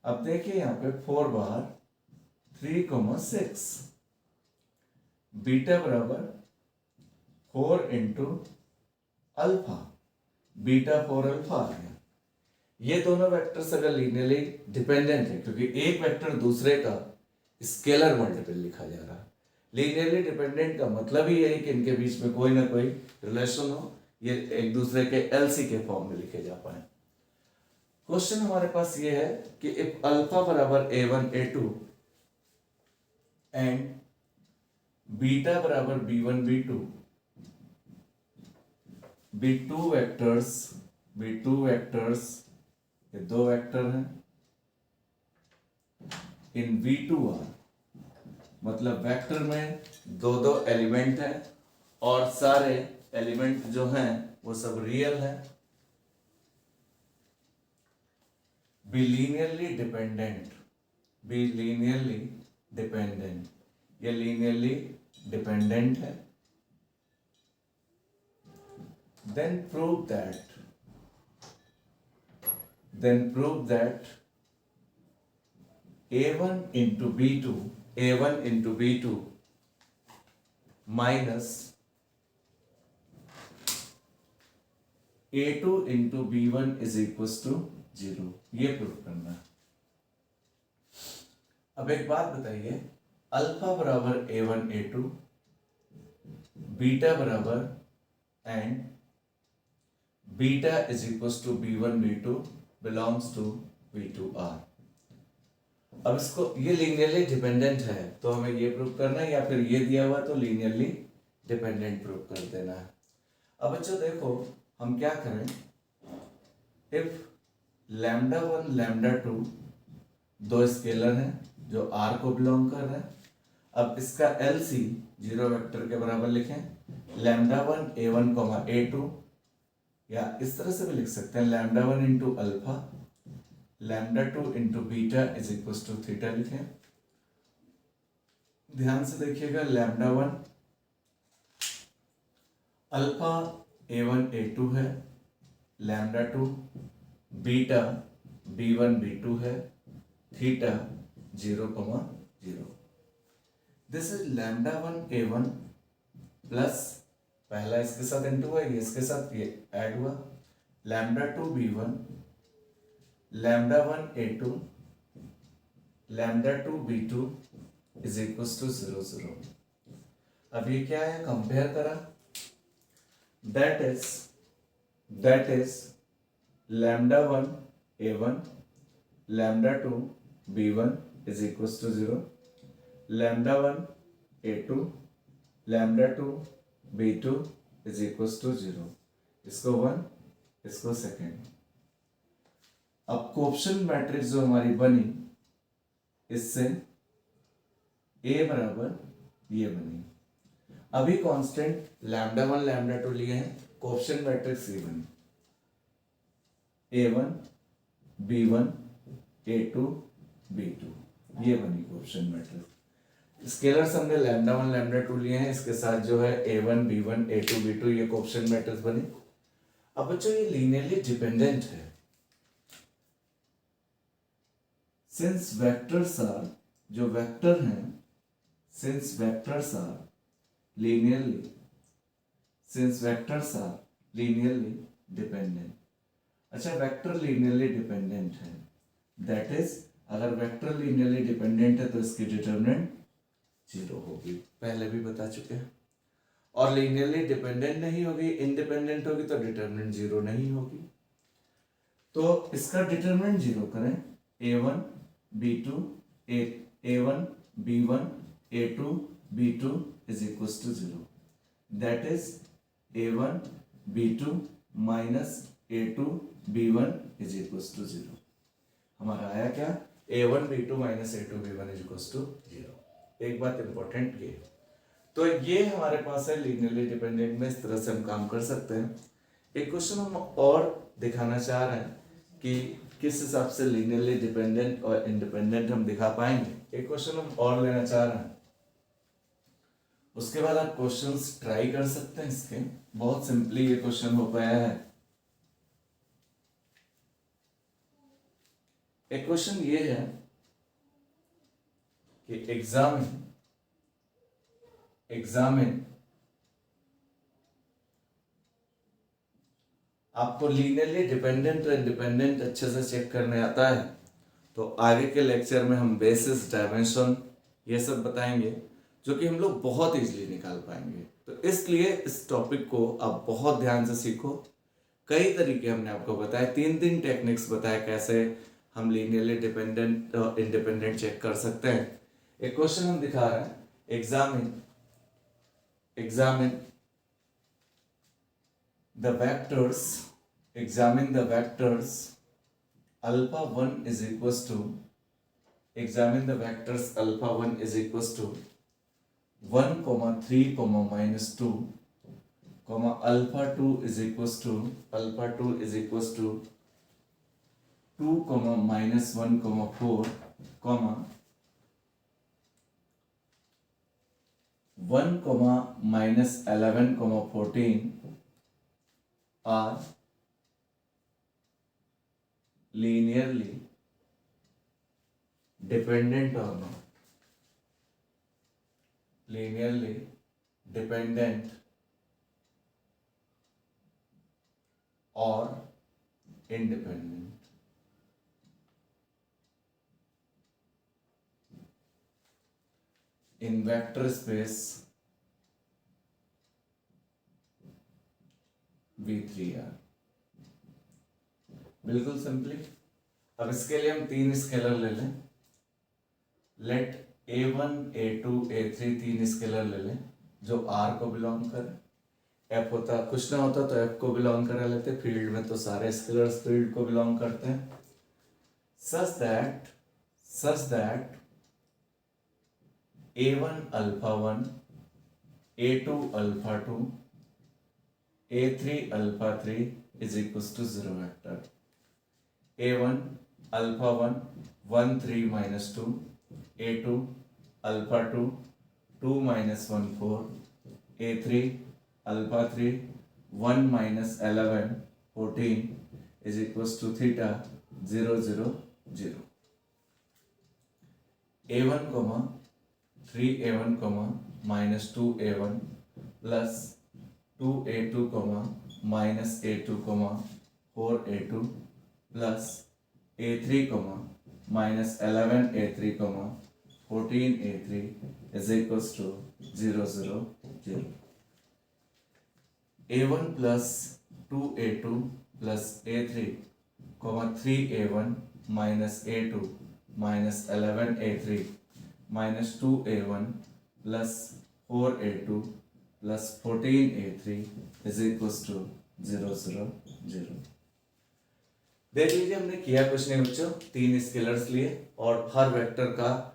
अब देखिए यहां पे 4 बाहर, 3, 6, बीटा बराबर 4 इंटू अल्फा, बीटा 4 अल्फा आ गया। ये दोनों वेक्टर्स अगर लीनियरली डिपेंडेंट है, क्योंकि एक वेक्टर दूसरे का स्केलर मल्टीपल लिखा जा रहा है। लीनियरली डिपेंडेंट का मतलब ही है कि इनके बीच में कोई ना कोई रिलेशन हो, ये एक दूसरे के एलसी के फॉर्म में लिखे जा पाए। क्वेश्चन हमारे पास ये है कि इफ अल्फा बराबर a1 a2 एंड बीटा बराबर b1 b2 b2 वेक्टर्स ये दो वेक्टर हैं इन v2r, मतलब वेक्टर में दो दो एलिमेंट हैं और सारे एलिमेंट जो हैं वो सब रियल हैं। बी लीनियरली डिपेंडेंट, ये लीनियरली डिपेंडेंट है। then prove that a1 into b2 minus a2 into b1 is equals to 0, ये प्रूव करना है। अब एक बात बताइए, अल्फा बराबर a1 a2, बीटा बराबर and beta is equals to b1 b2 belongs to v2r। अब इसको, ये लीनियरली डिपेंडेंट है तो हमें ये प्रूव करना है, या फिर ये दिया हुआ तो लीनियरली डिपेंडेंट प्रूव कर देना है। अब बच्चों देखो हम क्या करें, इफ लैम्डा 1 लैम्डा 2 दो स्केलर हैं जो r को बिलोंग कर रहे हैं। अब इसका LC जीरो वेक्टर के बराबर लिखें, लैम्डा 1 a1 a2, या इस तरह से भी लिख सकते हैं lambda 1 into alpha lambda 2 into beta is equal to theta लिखें। ध्यान से देखिएगा, लैम्डा 1 अल्फा a1 a2 है, लैम्डा 2 बीटा b1 b2 है, theta 0,0। This is lambda 1 a1 plus पहला इसके साथ इंटू है, ये इसके साथ ये ऐड हुआ, lambda 2 b1 lambda 1 a2 lambda 2 b2 is equals to 0 0। अब ये क्या है, कंपेयर करा, that is lambda 1 a1 lambda 2 b1 is equals to 0, lambda 1 a2 lambda 2 b2 is equals to 0। इसको 1, इसको सेकेंड। अब कोएफिशिएंट मैट्रिक्स जो हमारी बनी, इससे A बराबर ये बनी। अभी कांस्टेंट लैम्डा 1 लैम्डा 2 लिए हैं, कोएफिशिएंट मैट्रिक्स ये बनी, A1 B1 A2 B2, ये बनी कोएफिशिएंट मैट्रिक्स। स्केलर्स हमने लैम्डा 1 लैम्डा 2 लिए हैं, इसके साथ जो है a1 b1 a2 b2 ये कोएफिशिएंट मैट्रिक्स बनी। अब बच्चों ये लीनियरली डिपेंडेंट है, सिंस वेक्टर्स आर, जो वेक्टर हैं, since vectors are linearly dependent. अच्छा, वेक्टर लीनियरली डिपेंडेंट है, दैट इज अगर वेक्टर लीनियरली डिपेंडेंट है तो इसकी डिटरमिनेंट 0 होगी, पहले भी बता चुके हैं। और लीनियरली डिपेंडेंट नहीं होगी, इंडिपेंडेंट होगी तो डिटरमिनेंट 0 नहीं होगी। तो इसका डिटरमिनेंट 0 करें, a1 b2 a1 b1 a2 b2 is equals to 0, that is a1 b2 minus a2 b1 is equals to 0। हमारा आया क्या, a1 b2 minus a2 b1 is equals to 0। एक बात इंपॉर्टेंट ये, तो ये हमारे पास है लीनियरली डिपेंडेंट में, इस तरह से हम काम कर सकते हैं। एक क्वेश्चन हम और दिखाना चाह रहे हैं कि किस हिसाब से लीनियरली डिपेंडेंट और इंडिपेंडेंट हम दिखा पाएंगे। एक क्वेश्चन हम और लेना चाह रहे हैं, उसके बाद आप क्वेश्चंस ट्राई कर सकते हैं। इसके बहुत सिंपली ये क्वेश्चन हो पाया है। एक क्वेश्चन ये है कि एग्जामिन आपको लीनियरली डिपेंडेंट और इंडिपेंडेंट अच्छे से चेक करने आता है तो आगे के लेक्चर में हम बेसिस, डायमेंशन ये सब बताएंगे जो कि हम लोग बहुत इजीली निकाल पाएंगे। तो इसलिए इस टॉपिक को आप बहुत ध्यान से सीखो। कई तरीके हमने आपको बताए, तीन टेक्निक्स बताए कैसे हम लीनियरली डिपेंडेंट और इंडिपेंडेंट चेक कर सकते हैं। एक क्वेश्चन हम दिखा रहे हैं, examine the vectors alpha 1 is equals to examine the vectors alpha 1 is equals to 1 comma 3 comma minus 2 comma alpha 2 is equals to 2 comma minus 1 comma 4 comma 1 comma minus 11 comma 14 are linearly dependent or not? Linearly dependent or independent? In vector space V3R। बिल्कुल simply अब इसके लिए हम तीन scalar ले लें। Let A1, A2, A3 तीन scalar ले लें जो R को बिलोंग करे। F होता कुछ ना होता तो F को बिलोंग करा लेते, फील्ड में तो सारे स्केलर्स फील्ड को बिलोंग करते हैं। such that A1 alpha 1, A2 alpha 2, A3 alpha 3 is equals to 0 vector। A1 alpha 1 1 3 minus 2, A2 alpha 2 2 minus 1 4, A3 alpha 3 1 minus 11 14 is equals to theta 0 0 0। A1 comma 3A1 comma minus 2A1 plus 2A2 comma minus A2 comma 4A2 plus A3 comma minus 11A3 comma 14A3 is equals to 0 0 0। A1 plus 2A2 plus A3 comma 3A1 minus A2 minus 11A3 minus 2A1 plus 4A2 plus 14A3 is equals to 0 0 0। देख लीजिए हमने किया कुछ नहीं बच्चों, तीन scalars लिए और हर वेक्टर का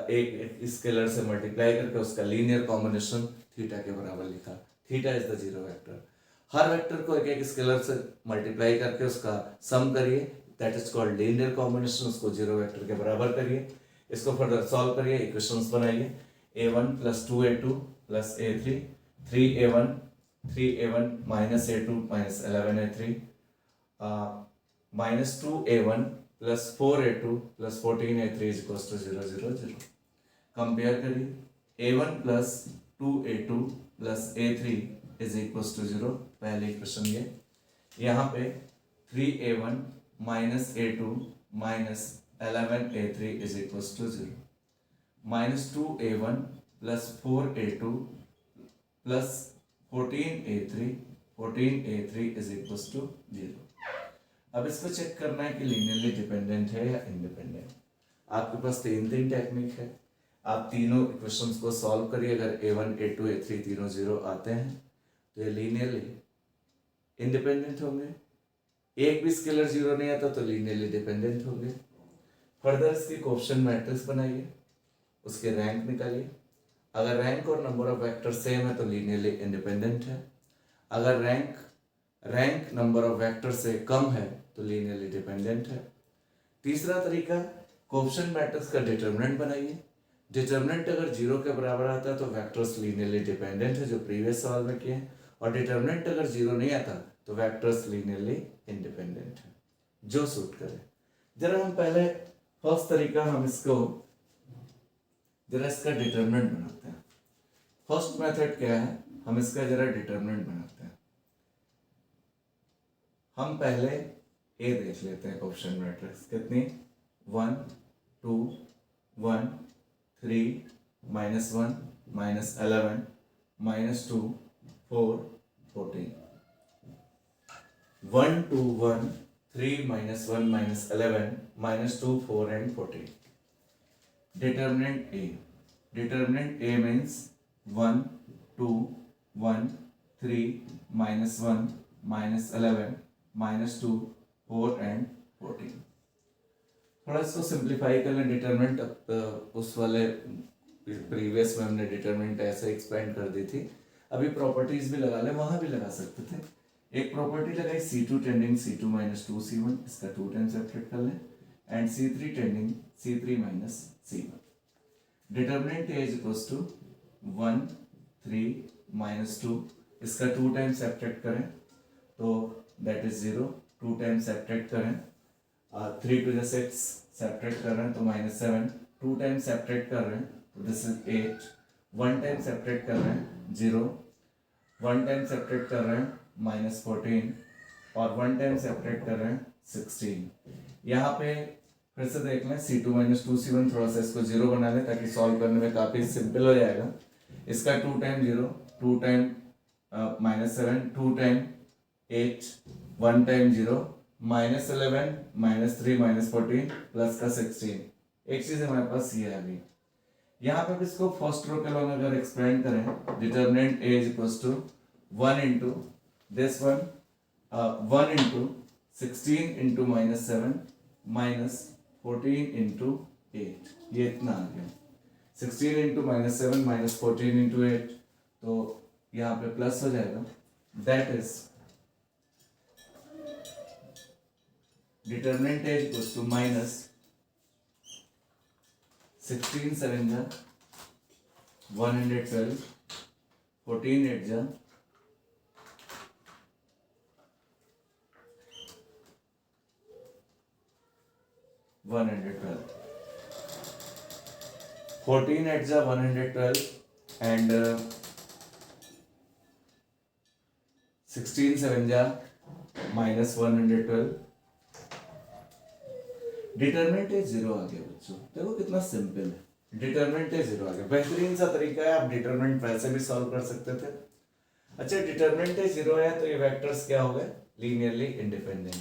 एक स्केलर से मल्टीप्लाई करके उसका लीनियर कॉम्बिनेशन थीटा के बराबर लिखा। Theta is the zero vector. Her vector को एक स्केलर से मल्टीप्लाई करके उसका सम करिए, that is called linear combination. उसको जीरो वेक्टर के बराबर करिए, इसको फर्दर सॉल्व करिए, इक्वेशंस बनाइए। A1 plus 2A2 plus A3 3A1 minus A2 minus 11A3 minus 2A1 plus 4A2 plus 14A3 is equals to 0 0 0। Compare करिए, A1 plus 2A2 plus A3 is equals to 0। पहले equation ये, यहाँ पे 3A1 minus A2 minus 11A3 is equals to 0 minus 2A1 plus 4A2 plus 14A3 is equals to 0। अब इसको check करना है कि लीनियरली डिपेंडेंट है या इंडिपेंडेंट। आपके पास तीन टेक्निक है, आप तीनों इक्वेशंस को सॉल्व करिए। अगर A1 A2 A3 तीनों 0 आते हैं तो ये लीनियरली इंडिपेंडेंट होंगे। एक भी स्केलर 0 नहीं आता तो लीनियरली डिपेंडेंट होंगे। फर्दर इसकी कोएफिशिएंट मैट्रिक्स बनाइए, उसके रैंक निकालिए। अगर रैंक और नंबर ऑफ वेक्टर सेम है तो लीनियरली इंडिपेंडेंट है। अगर रैंक नंबर ऑफ वेक्टर से कम है तो लीनियरली डिपेंडेंट है। तीसरा तरीका, कोएफिशिएंट मैट्रिक्स का डिटरमिनेंट बनाइए। डिटरमिनेंट अगर 0 के बराबर आता है तो वेक्टर्स लीनियरली डिपेंडेंट है, जो प्रीवियस सवाल में किए हैं। और डिटरमिनेंट अगर 0 नहीं आता तो वेक्टर्स लीनियरली इंडिपेंडेंट है, जो सूट करे। जरा हम पहले फर्स्ट तरीका हम इसको जरा इसका डिटरमिनेंट बनाते हैं। फर्स्ट मेथड क्या है, हम इसका जरा डिटरमिनेंट बनाते हैं। हम पहले ए देख लेते हैं क्वेश्चन मैट्रिक्स कितनी 1 2 1 3 -1 -11 -2 4 14 1 2 1 3 -1 -11 -2 4 and 14. Determinant A. Determinant A means 1 2 1 3 -1 -11 -2 4 and 14. थोड़ा इसको सिंप्लीफाई कर लें डिटरमिनेंट उस वाले प्रीवियस में हमने डिटरमिनेंट ऐसे एक्सपेंड कर दी थी, अभी प्रॉपर्टीज भी लगा लें, वहां भी लगा सकते थे। एक प्रॉपर्टी लगाई C2 टेंडिंग C2 - 2C1, इसका 2 टाइम्स सब्ट्रैक्ट कर लें, and C3 tending C3 - C1। Determinant A equals to 1 3 -2, इसका 2 टाइम्स सब्ट्रैक्ट करें तो दैट इज 0, 2 टाइम्स सब्ट्रैक्ट करें 3 to 6 सब्ट्रैक्ट कर रहे हैं तो -7, 2 टाइम्स सब्ट्रैक्ट कर रहे हैं तो दिस इज 8, 1 टाइम सब्ट्रैक्ट कर रहे हैं 0, 1 टाइम सब्ट्रैक्ट कर रहे हैं -14 और 1 टाइम सब्ट्रैक्ट कर रहे हैं 16। यहाँ पे फिर से देख लें C2 - 2C1, थोड़ा सा इसको 0 बना लें ताकि सॉल्व करने में काफ़ी सिंपल हो जाएगा। इसका 2 time 0, 2 time -7, 2 time 8, 1 time 0, -11 -3 -14 plus का 16। एक चीज़ हमारे पास ये है अभी, यहाँ पे इसको फर्स्ट रो के लॉन्ग अगर एक्सपेंड करें, determinant A equals to 1 into this one 1 into 16 into -7 -14 into 8, ये इतना आ गया। 16 इंटू -7 -14 इंटू 8, तो यहाँ पे प्लस हो जाएगा, that is determinant A equals to -16 7 जा 112, 14 8 जा 112, 14 8 जा 112 and 16 7 जा -112। डिटरमिनेंट ए 0 आ गया बच्चों, देखो कितना सिंपल है, डिटरमिनेंट ए 0 आ गया। बेहतरीन सा तरीका है, आप डिटरमिनेंट वैसे भी सॉल्व कर सकते थे। अच्छा, डिटरमिनेंट ए 0 है तो ये वेक्टर्स क्या हो गए, linearly independent.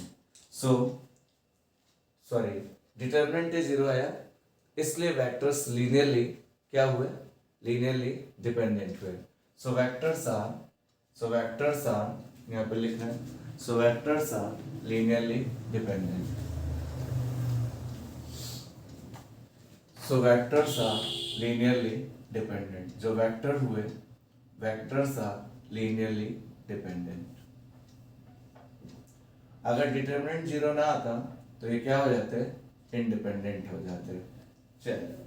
Sorry, determinant A 0 आया इसलिए वेक्टर्स लीनियरली क्या हुए, लीनियरली डिपेंडेंट हुए। सो वेक्टर्स आर यहाँ पे लिखना है, so vectors are linearly dependent. So vectors are linearly dependent, जो वेक्टर हुए वेक्टर्स आर लीनियरली डिपेंडेंट। अगर डिटरमिनेंट 0 ना आता तो ये क्या हो जाते, इंडिपेंडेंट हो जाते। चलिए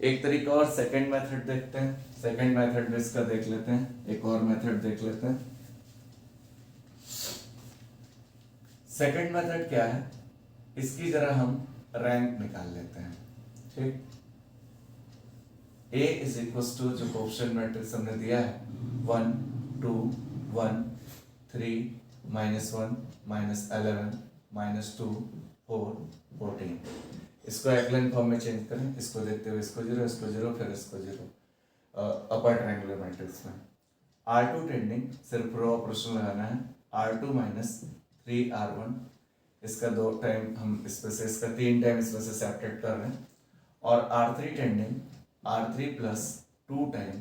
एक तरीका और सेकंड मेथड देखते हैं, सेकंड मेथड में इसका देख लेते हैं, एक और मेथड देख लेते हैं। सेकंड मेथड क्या है, इसकी जरा हम रैंक निकाल लेते हैं। ठीक, A इज इक्वल टू जो क्वेश्चन मैट्रिक्स हमने दिया है 1 2 1 3 -1 -11 -2 4 14। इसको एक्लेन फॉर्म में चेंज करें, इसको देखते हुए इसको 0, इसको 0, फिर इसको 0 अपर ट्रायंगुलर मैट्रिक्स में। R2 टेंडिंग सिर्फ रो ऑपरेशन लगाना है, R2 - 3R1, इसका 2 टाइम हम इसमें से, इसका 3 टाइम इसमें से सब्ट्रैक्ट कर रहे हैं, और R3 tending R3 plus 2 time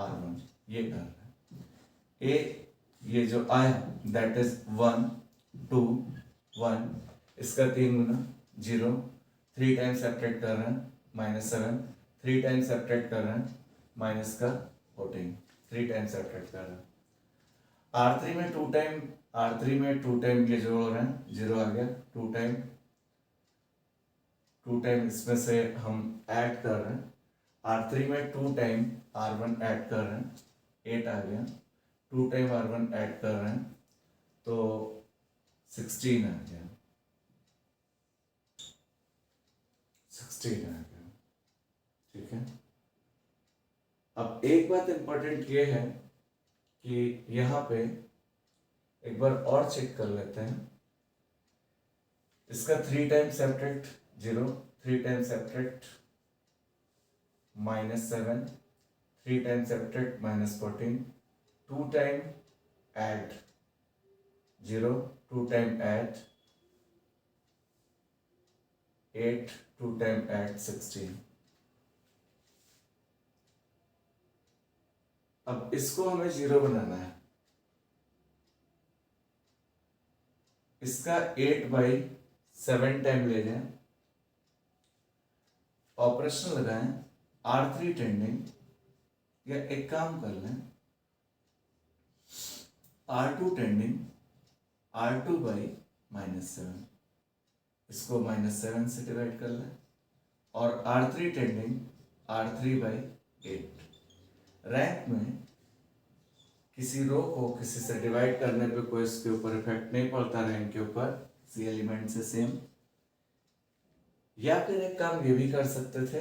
R1 ये कर रहे हैं। ये जो आया दैट इज 1 2 1, इसका 3 गुना 0, 3 टाइम सब्ट्रैक्ट कर रहे हैं -7, 3 टाइम सब्ट्रैक्ट कर रहे हैं माइनस का 14, 3 टाइम सब्ट्रैक्ट कर रहे हैं। R3 में 2 टाइम ये जोड़ रहे हैं, 0 आ गया, 2 टाइम इसमें से हम ऐड कर रहे हैं, R3 में 2 टाइम R1 ऐड कर रहे हैं, 8 आ गया, 2 टाइम R1 ऐड कर रहे हैं तो 16 आ गया, 16 आ गया। ठीक है, अब एक बात इंपॉर्टेंट ये है कि यहाँ पे एक बार और चेक कर लेते हैं इसका 3 times subtract 0, 3 times subtract -7, 3 times subtract -14, 2 time add 0, 2 time add 8, 2 time add 16। अब इसको हमें 0 बनाना है। इसका 8/7 टाइम ले जाएं, ऑपरेशन लगाएं, R3 टेंडिंग, या एक काम कर लें, R2 टेंडिंग R2/-7, इसको -7 से डिवाइड कर लें, और R3 टेंडिंग R3/8। रैंक में किसी रो को किसी से डिवाइड करने पे कोई इसके ऊपर इफेक्ट नहीं पड़ता रैंक के ऊपर, सी एलिमेंट से सेम। या फिर एक काम ये भी कर सकते थे,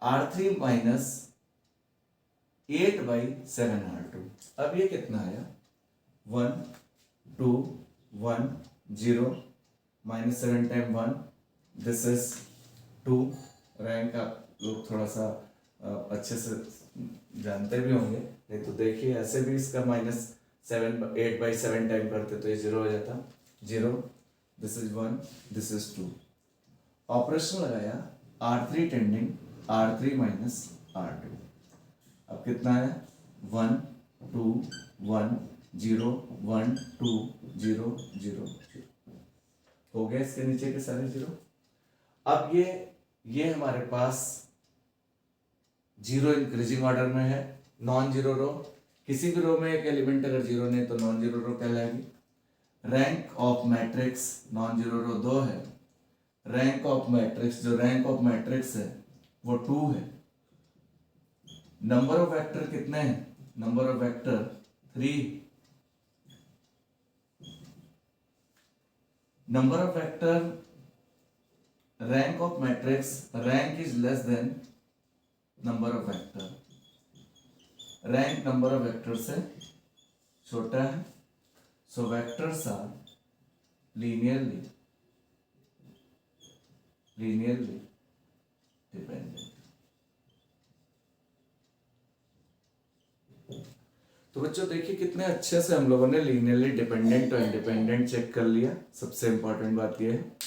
R3 -8/7 R2। अब ये कितना आया, 1 2 1 0, -7 टाइम 1, दिस इज 2। रैंक आप लोग थोड़ा सा अच्छे से जानते भी होंगे, नहीं तो देखिए ऐसे भी इसका -8/7 टाइम करते तो ये 0 हो जाता, 0, this is 1, this is 2। Operation लगाया, R3 टेंडिंग R3-R2। अब कितना है, 1 2 1 0 1 2 0 0 0। हो गया इसके नीचे के सारे 0। अब ये हमारे पास 0 इंक्रीजिंग ऑर्डर में है, नॉन जीरो रो। किसी भी रो में एक एलिमेंट अगर 0 नहीं तो नॉन जीरो रो कहलाएगी। Rank of matrix non zero row 2 है। रैंक ऑफ मैट्रिक्स, जो रैंक ऑफ मैट्रिक्स है वो 2 है। नंबर ऑफ वेक्टर कितने हैं, number of vector 3। Number of vector, rank of matrix, rank is less than number of vector, rank number of vector से छोटा है। So vectors are linearly dependent. तो बच्चों देखिए कितने अच्छे से हम लोगों ने लीनियरली डिपेंडेंट और इंडिपेंडेंट चेक कर लिया। सबसे इंपॉर्टेंट बात यह है,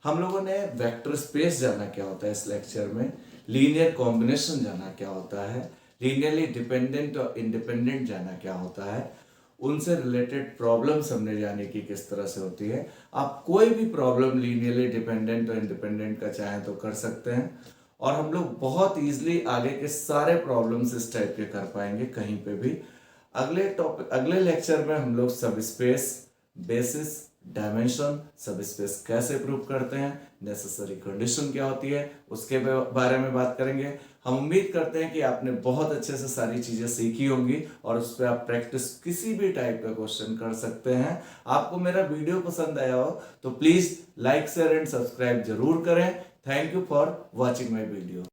हम लोगों ने वेक्टर स्पेस जाना क्या होता है इस लेक्चर में, लीनियर कॉम्बिनेशन जाना क्या होता है, लीनियरली डिपेंडेंट और इंडिपेंडेंट जाना क्या होता है, उनसे रिलेटेड प्रॉब्लम्स हमने जाने की किस तरह से होती है। आप कोई भी प्रॉब्लम लीनियरली डिपेंडेंट और इंडिपेंडेंट का चाहें तो कर सकते हैं, और हम लोग बहुत ईजिली आगे के सारे प्रॉब्लम्स इस टाइप के कर पाएंगे कहीं पे भी। अगले लेक्चर में हम लोग सब स्पेस, बेसिस, डायमेंशन, सब स्पेस कैसे प्रूव करते हैं, नेसेसरी कंडीशन क्या होती है, उसके बारे में बात करेंगे। हम उम्मीद करते हैं कि आपने बहुत अच्छे से सारी चीजें सीखी होंगी और उस पर आप प्रैक्टिस किसी भी टाइप का क्वेश्चन कर सकते हैं। आपको मेरा वीडियो पसंद आया हो तो please like, share and subscribe जरूर करें। Thank you for watching my video.